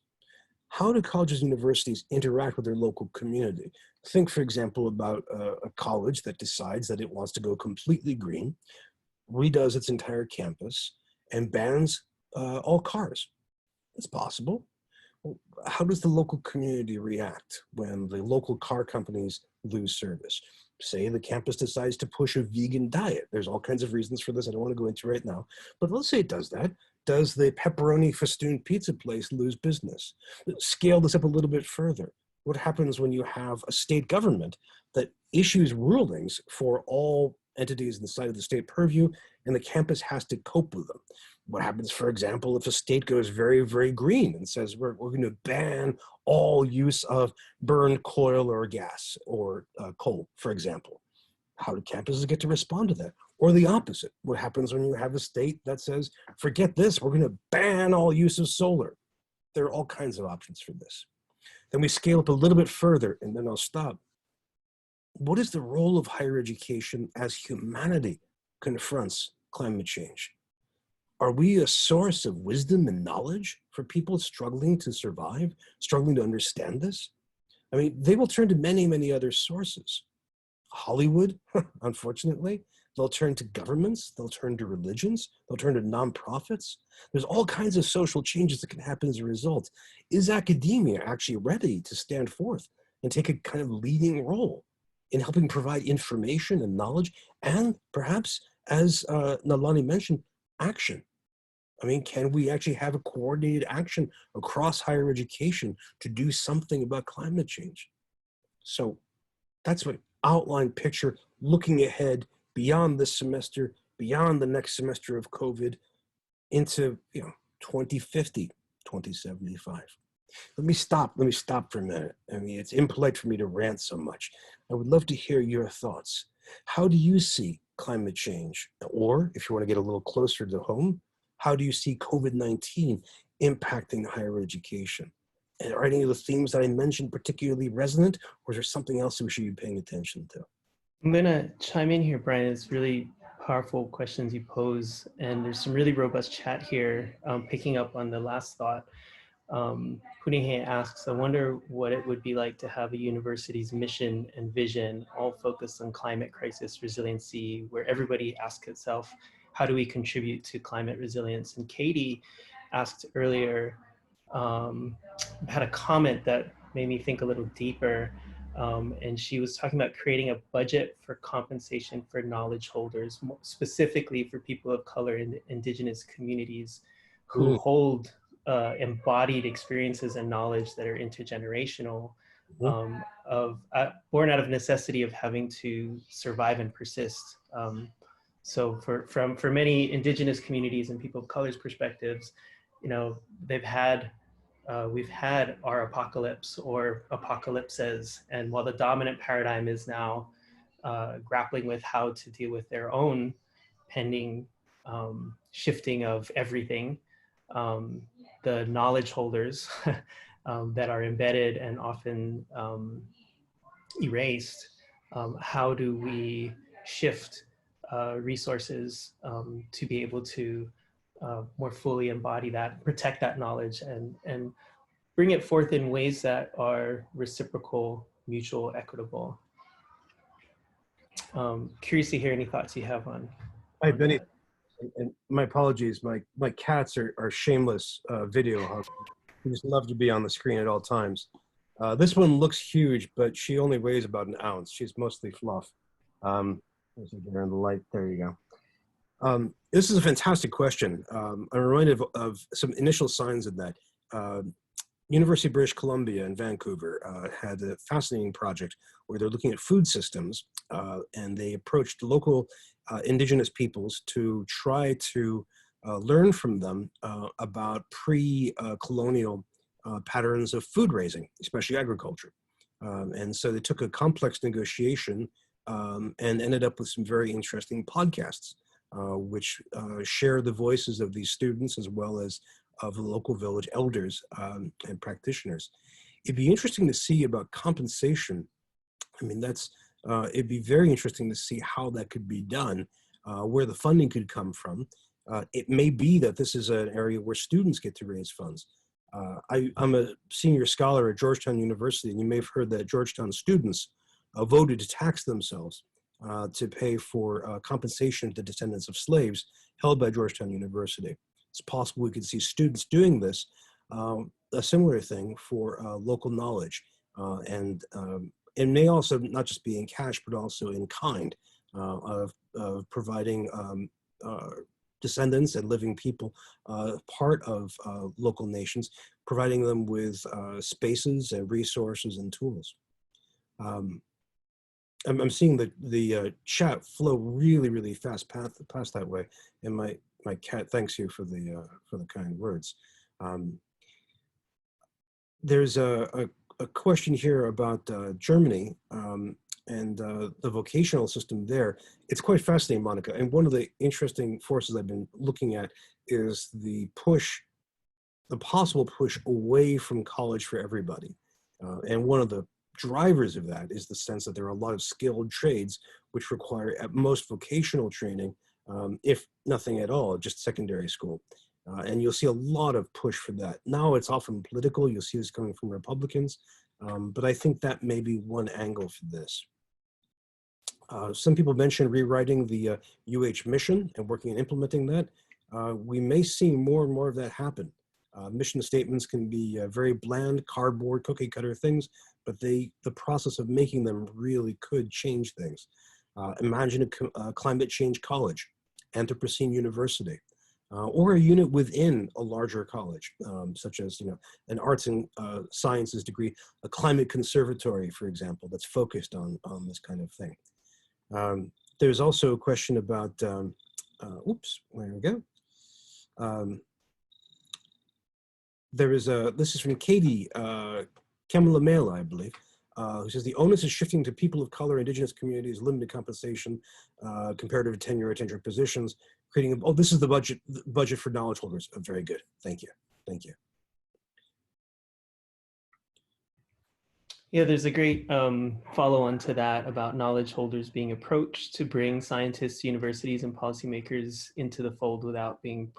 How do colleges and universities interact with their local community? Think, for example, about a college that decides that it wants to go completely green, redoes its entire campus, and bans all cars. It's possible. Well, how does the local community react when the local car companies lose service? Say the campus decides to push a vegan diet. There's all kinds of reasons for this I don't want to go into right now, but let's say it does that. Does the pepperoni festooned pizza place lose business? Scale this up a little bit further. What happens when you have a state government that issues rulings for all entities inside of the state purview, and the campus has to cope with them? What happens, for example, if a state goes very, very green and says we're going to ban all use of burned coal or gas or coal, for example? How do campuses get to respond to that? Or the opposite. What happens when you have a state that says, forget this, we're going to ban all use of solar? There are all kinds of options for this. Then we scale up a little bit further, and then I'll stop. What is the role of higher education as humanity confronts climate change? Are we a source of wisdom and knowledge for people struggling to survive, struggling to understand this? I mean, they will turn to many, many other sources. Hollywood, unfortunately. They'll turn to governments, they'll turn to religions, they'll turn to nonprofits. There's all kinds of social changes that can happen as a result. Is academia actually ready to stand forth and take a kind of leading role in helping provide information and knowledge and perhaps, as Nalani mentioned, action? I mean, can we actually have a coordinated action across higher education to do something about climate change? So that's what outline picture, looking ahead beyond this semester, beyond the next semester of COVID, into 2050, 2075. Let me stop for a minute. I mean, it's impolite for me to rant so much. I would love to hear your thoughts. How do you see climate change? Or if you want to get a little closer to home, how do you see COVID-19 impacting higher education? And are any of the themes that I mentioned particularly resonant, or is there something else that we should be paying attention to? I'm going to chime in here, Brian. It's really powerful questions you pose, and there's some really robust chat here, picking up on the last thought. Punihe asks, I wonder what it would be like to have a university's mission and vision all focused on climate crisis resiliency, where everybody asks itself, how do we contribute to climate resilience? And Katie asked earlier, had a comment that made me think a little deeper. And she was talking about creating a budget for compensation for knowledge holders, specifically for people of color in indigenous communities who hold embodied experiences and knowledge that are intergenerational, born out of necessity of having to survive and persist. So for many indigenous communities and people of color's perspectives, you know, we've had our apocalypse or apocalypses, and while the dominant paradigm is now grappling with how to deal with their own pending shifting of everything, the knowledge holders that are embedded and often erased, how do we shift resources to be able to more fully embody that, protect that knowledge, and bring it forth in ways that are reciprocal, mutual, equitable. Curious to hear any thoughts you have on. Hi, Benny. And my apologies, my cats are shameless video hogs. They just love to be on the screen at all times. This one looks huge, but she only weighs about an ounce. She's mostly fluff. Let's see here in the light, there you go. This is a fantastic question. I'm reminded of some initial signs of that. University of British Columbia in Vancouver had a fascinating project where they're looking at food systems, and they approached local indigenous peoples to try to learn from them about pre-colonial patterns of food raising, especially agriculture. And so they took a complex negotiation and ended up with some very interesting podcasts, which share the voices of these students as well as of the local village elders and practitioners. It'd be interesting to see about compensation. I mean, it'd be very interesting to see how that could be done, where the funding could come from. It may be that this is an area where students get to raise funds. I'm a senior scholar at Georgetown University, and you may have heard that Georgetown students voted to tax themselves to pay for compensation to descendants of slaves held by Georgetown University. It's possible we could see students doing this, a similar thing for local knowledge. And it may also not just be in cash, but also in kind of providing descendants and living people, part of local nations, providing them with spaces and resources and tools. I'm seeing the chat flow really, really fast past that way, and my cat thanks you for the kind words. There's a question here about Germany and the vocational system there. It's quite fascinating, Monica. And one of the interesting forces I've been looking at is the possible push away from college for everybody. And one of the drivers of that is the sense that there are a lot of skilled trades which require at most vocational training, if nothing at all, just secondary school. And you'll see a lot of push for that. Now it's often political. You'll see this coming from Republicans, but I think that may be one angle for this. Some people mentioned rewriting the UH mission and working on implementing that. We may see more and more of that happen. Mission statements can be very bland, cardboard, cookie cutter things, but the process of making them really could change things. Imagine a climate change college, Anthropocene University, or a unit within a larger college, such as an arts and sciences degree, a climate conservatory, for example, that's focused on this kind of thing. There's also a question about, oops, there we go. This is from Katie Kemalamela, I believe, who says the onus is shifting to people of color, indigenous communities, limited compensation, comparative tenure or tenure positions, creating, this is the budget for knowledge holders. Oh, very good, thank you, thank you. Yeah, there's a great follow-on to that about knowledge holders being approached to bring scientists, universities, and policymakers into the fold without being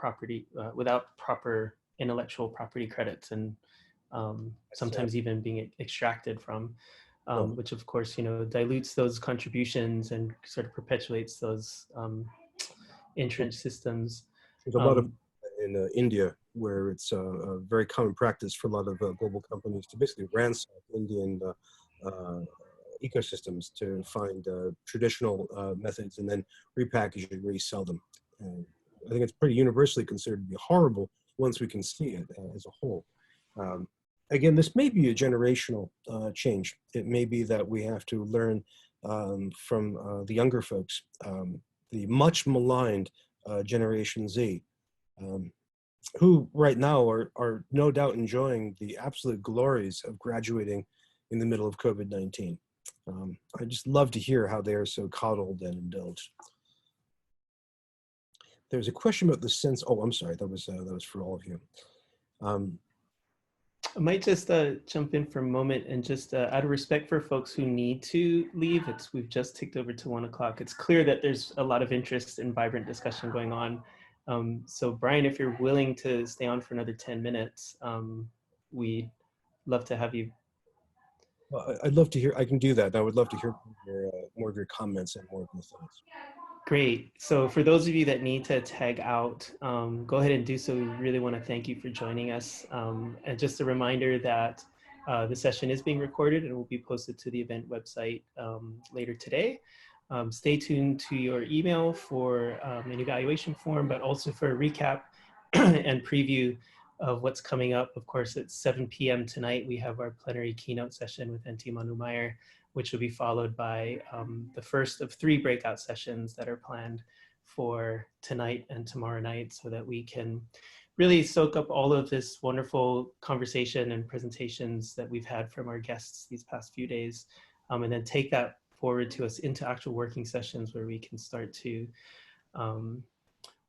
without proper intellectual property credits and sometimes even being extracted from, which of course, dilutes those contributions and sort of perpetuates those entrenched systems. There's a lot of in India where it's a very common practice for a lot of global companies to basically ransack Indian ecosystems to find traditional methods and then repackage and resell them. I think it's pretty universally considered to be horrible once we can see it as a whole. Again, this may be a generational change. It may be that we have to learn from the younger folks, the much maligned Generation Z, who right now are no doubt enjoying the absolute glories of graduating in the middle of COVID-19. I just love to hear how they are so coddled and indulged. There's a question about the sense. Oh, I'm sorry. That was for all of you. I might just jump in for a moment and just out of respect for folks who need to leave, we've just ticked over to 1 o'clock. It's clear that there's a lot of interest and vibrant discussion going on. So Bryan, if you're willing to stay on for another 10 minutes, we'd love to have you. Well, I'd love to hear, I can do that. I would love to hear more of your comments and more of your thoughts. Great. So for those of you that need to tag out, go ahead and do so. We really want to thank you for joining us. And just a reminder that the session is being recorded and will be posted to the event website later today. Stay tuned to your email for an evaluation form, but also for a recap and preview of what's coming up. Of course, at 7 p.m. tonight, we have our plenary keynote session with N.T. Manumeyer, which will be followed by the first of 3 breakout sessions that are planned for tonight and tomorrow night, so that we can really soak up all of this wonderful conversation and presentations that we've had from our guests these past few days, and then take that forward to us into actual working sessions where we can start to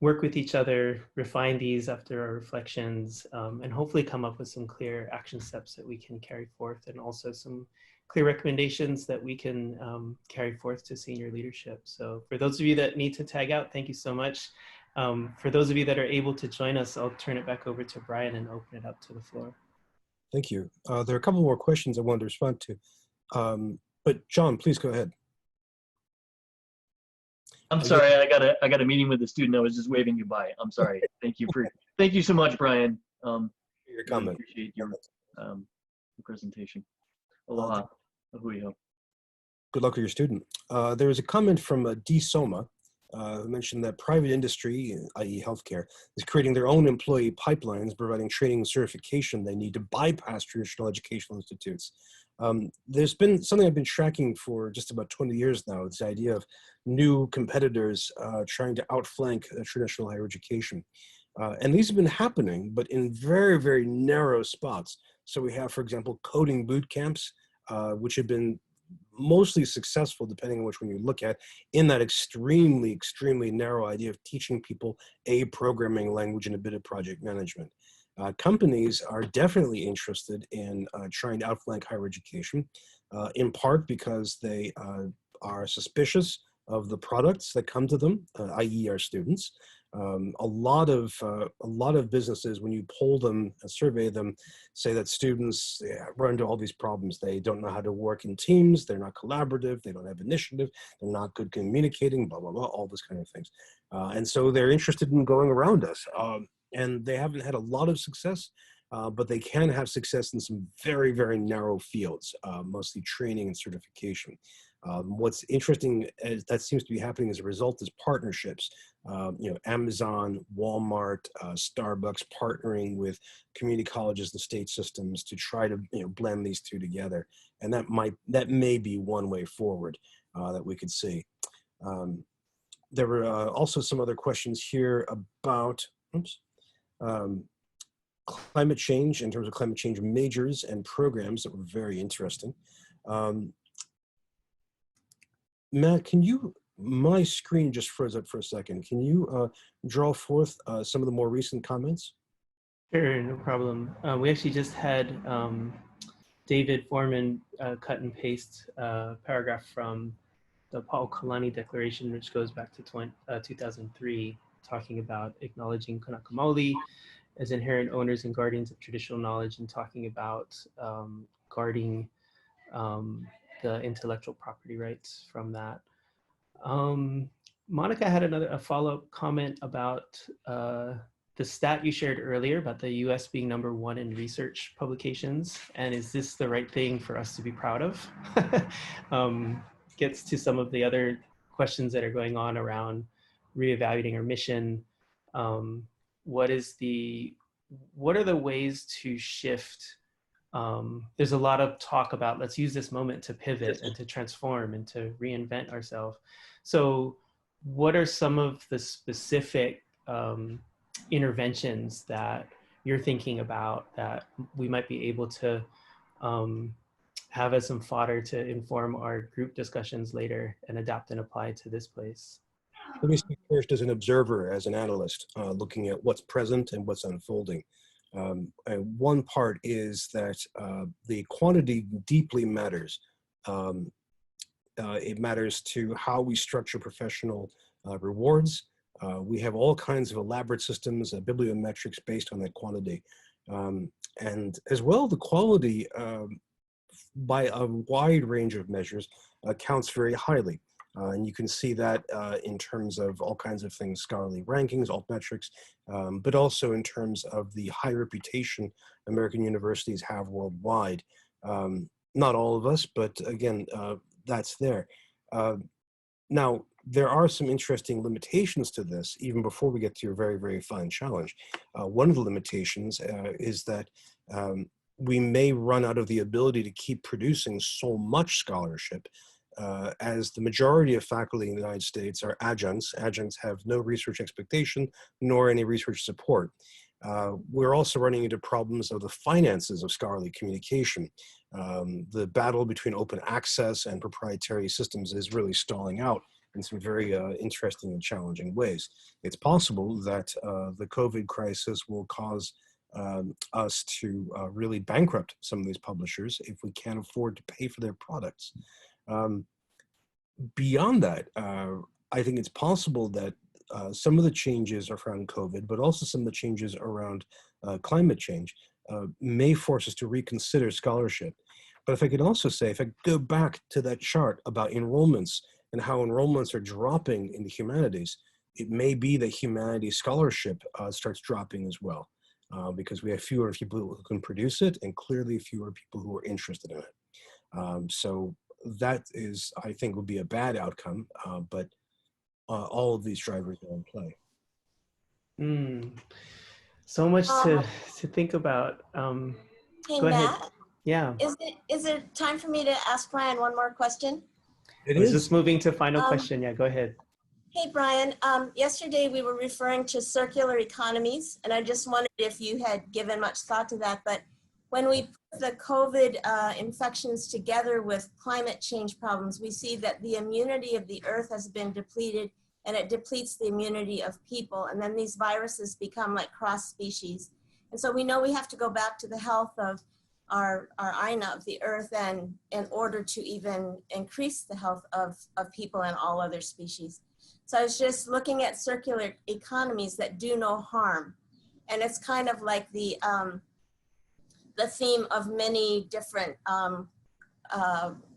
work with each other, refine these after our reflections, and hopefully come up with some clear action steps that we can carry forth, and also some clear recommendations that we can carry forth to senior leadership. So for those of you that need to tag out, thank you so much. For those of you that are able to join us, I'll turn it back over to Bryan and open it up to the floor. Thank you. There are a couple more questions I wanted to respond to. But John, please go ahead. I'm sorry, I got a meeting with a student. I was just waving you by. I'm sorry. Thank you so much, Bryan. Your comment. Really appreciate your presentation. Aloha. Ahuiho. Good luck with your student. There was a comment from D. Soma, who mentioned that private industry, i.e. healthcare, is creating their own employee pipelines, providing training and certification they need to bypass traditional educational institutes. There's been something I've been tracking for just about 20 years now. It's the idea of new competitors trying to outflank traditional higher education. And these have been happening, but in very, very narrow spots. So we have, for example, coding boot camps, which have been mostly successful, depending on which one you look at, in that extremely, extremely narrow idea of teaching people a programming language and a bit of project management. Companies are definitely interested in trying to outflank higher education, in part because they are suspicious of the products that come to them, i.e. our students. A lot of businesses, when you poll them and survey them, say that students run into all these problems. They don't know how to work in teams. They're not collaborative. They don't have initiative. They're not good communicating, blah, blah, blah, all those kind of things. And so they're interested in going around us. And they haven't had a lot of success, but they can have success in some very, very narrow fields, mostly training and certification. What's interesting that seems to be happening as a result is partnerships. Amazon, Walmart, Starbucks partnering with community colleges and state systems to try to blend these two together, and that may be one way forward that we could see. There were also some other questions here about climate change, in terms of climate change majors and programs that were very interesting. Matt, my screen just froze up for a second. Can you draw forth some of the more recent comments? Sure, no problem. We actually just had David Foreman cut and paste a paragraph from the Paul Kalani Declaration, which goes back to 2003, talking about acknowledging Kanaka Maoli as inherent owners and guardians of traditional knowledge, and talking about guarding the intellectual property rights from that. Monica had a follow-up comment about the stat you shared earlier about the US being #1 in research publications. And is this the right thing for us to be proud of? Gets to some of the other questions that are going on around reevaluating our mission. What are the ways to shift? There's a lot of talk about, let's use this moment to pivot and to transform and to reinvent ourselves. So what are some of the specific interventions that you're thinking about that we might be able to have as some fodder to inform our group discussions later and adapt and apply to this place? Let me speak first as an observer, as an analyst, looking at what's present and what's unfolding. And one part is that the quantity deeply matters. It matters to how we structure professional rewards. We have all kinds of elaborate systems, bibliometrics based on that quantity. And as well, the quality by a wide range of measures counts very highly. And you can see that in terms of all kinds of things, scholarly rankings, altmetrics, but also in terms of the high reputation American universities have worldwide. Not all of us, but again, that's there. Now, there are some interesting limitations to this, even before we get to your very, very fine challenge. One of the limitations is that we may run out of the ability to keep producing so much scholarship as the majority of faculty in the United States are adjuncts. Adjuncts have no research expectation nor any research support. We're also running into problems of the finances of scholarly communication. The battle between open access and proprietary systems is really stalling out in some very interesting and challenging ways. It's possible that the COVID crisis will cause us to really bankrupt some of these publishers if we can't afford to pay for their products. Beyond that, I think it's possible that some of the changes around COVID, but also some of the changes around climate change may force us to reconsider scholarship. But if I could also say, if I go back to that chart about enrollments and how enrollments are dropping in the humanities, it may be that humanities scholarship starts dropping as well, because we have fewer people who can produce it and clearly fewer people who are interested in it. So that is, I think, would be a bad outcome, but all of these drivers are in play. So much to think about. Hey, go ahead. Matt, Yeah. is it time for me to ask Bryan one more question? I was just moving to final question. Yeah, go ahead. Hey, Bryan, yesterday we were referring to circular economies, and I just wondered if you had given much thought to that. But when we put the COVID infections together with climate change problems, we see that the immunity of the earth has been depleted, and it depletes the immunity of people. And then these viruses become like cross species. And so we know we have to go back to the health of our INA of the earth and in order to even increase the health of people and all other species. So I was just looking at circular economies that do no harm. And it's kind of like the theme of many different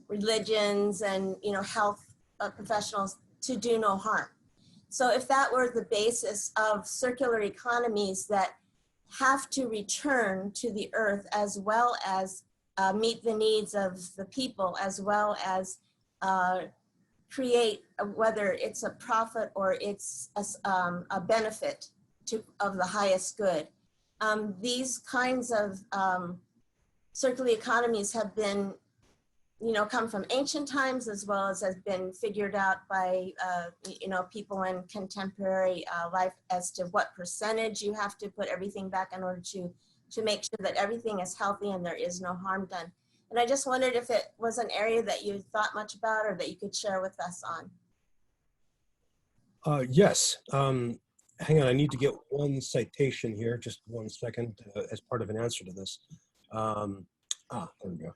religions and health professionals, to do no harm. So if that were the basis of circular economies that have to return to the earth as well as meet the needs of the people, as well as create, whether it's a profit or it's a benefit of the highest good. These kinds of circular economies have been, come from ancient times, as well as has been figured out by, people in contemporary life as to what percentage you have to put everything back in order to make sure that everything is healthy and there is no harm done. And I just wondered if it was an area that you thought much about or that you could share with us on. Yes. Hang on, I need to get one citation here, just 1 second, as part of an answer to this. There we go.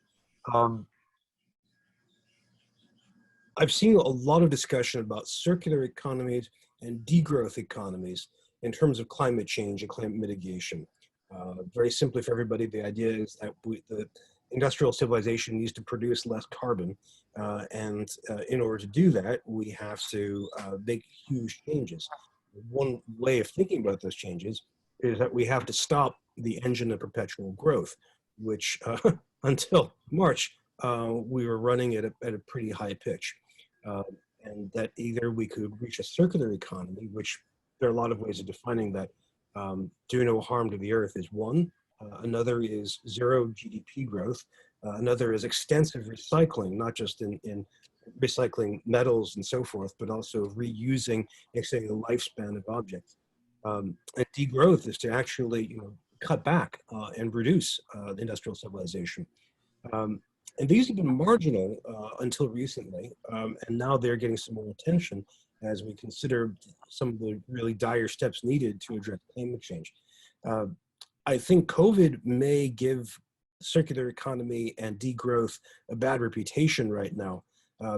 I've seen a lot of discussion about circular economies and degrowth economies in terms of climate change and climate mitigation. Very simply for everybody, the idea is that the industrial civilization needs to produce less carbon. And in order to do that, we have to make huge changes. One way of thinking about those changes is that we have to stop the engine of perpetual growth, which until March, we were running at a pretty high pitch. And that either we could reach a circular economy, which there are a lot of ways of defining that. Do no harm to the earth is one. Another is zero GDP growth. Another is extensive recycling, not just in recycling metals and so forth, but also reusing, extending the lifespan of objects. And degrowth is to actually, cut back and reduce industrial civilization. And these have been marginal until recently, and now they're getting some more attention as we consider some of the really dire steps needed to address climate change. I think COVID may give circular economy and degrowth a bad reputation right now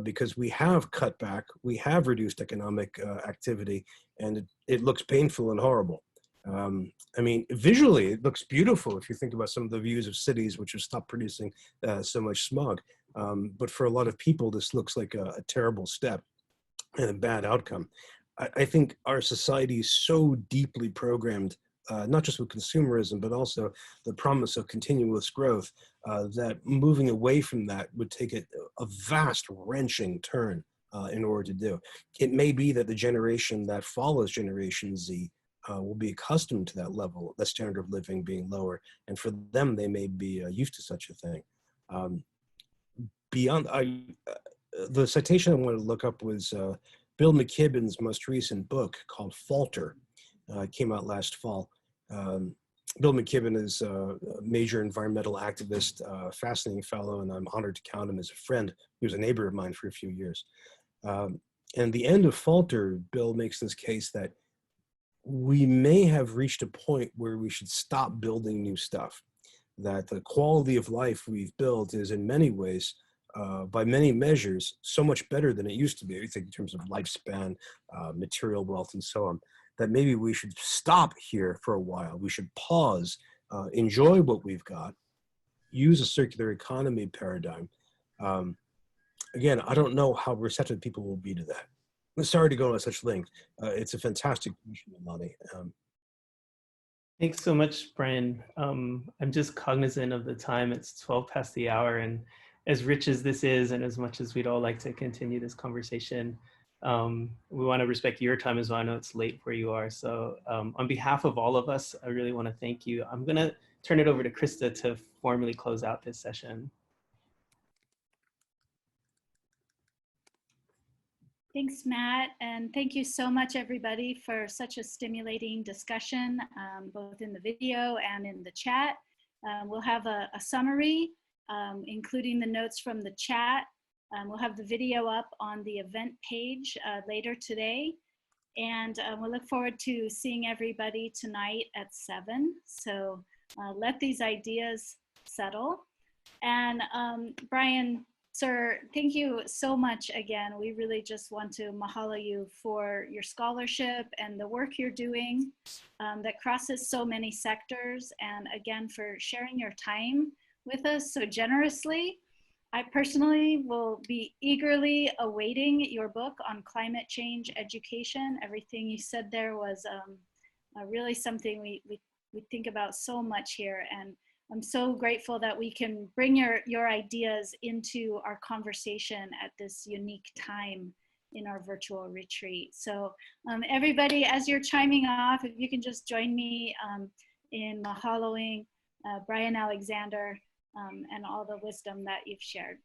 because we have cut back, we have reduced economic activity, and it looks painful and horrible. I mean, visually, it looks beautiful if you think about some of the views of cities which have stopped producing so much smog. But for a lot of people, this looks like a terrible step and a bad outcome. I think our society is so deeply programmed, not just with consumerism, but also the promise of continuous growth, that moving away from that would take a vast wrenching turn in order to do. It may be that the generation that follows Generation Z will be accustomed to that level, the standard of living being lower, and for them, they may be used to such a thing. The citation I wanted to look up was Bill McKibben's most recent book called Falter. It came out last fall. Bill McKibben is a major environmental activist, fascinating fellow, and I'm honored to count him as a friend. He was a neighbor of mine for a few years. And the end of Falter, Bill makes this case that we may have reached a point where we should stop building new stuff, that the quality of life we've built is in many ways, by many measures, so much better than it used to be. I think in terms of lifespan, material wealth, and so on, that maybe we should stop here for a while. We should pause, enjoy what we've got, use a circular economy paradigm. Again, I don't know how receptive people will be to that. I'm sorry to go to such length. It's a fantastic mission, Lonnie. Thanks so much, Bryan. I'm just cognizant of the time. It's 12 past the hour, and as rich as this is, and as much as we'd all like to continue this conversation, we want to respect your time as well. I know it's late where you are. So on behalf of all of us, I really want to thank you. I'm going to turn it over to Krista to formally close out this session. Thanks, Matt, and thank you so much, everybody, for such a stimulating discussion, both in the video and in the chat. We'll have a summary, including the notes from the chat. We'll have the video up on the event page later today, and we'll look forward to seeing everybody tonight at 7. So let these ideas settle. And Bryan, sir, thank you so much again. We really just want to mahalo you for your scholarship and the work you're doing that crosses so many sectors, and again, for sharing your time with us so generously. I personally will be eagerly awaiting your book on climate change education. Everything you said there was really something we think about so much here, and I'm so grateful that we can bring your ideas into our conversation at this unique time in our virtual retreat. So everybody, as you're chiming off, if you can just join me in mahaloing Bryan Alexander and all the wisdom that you've shared.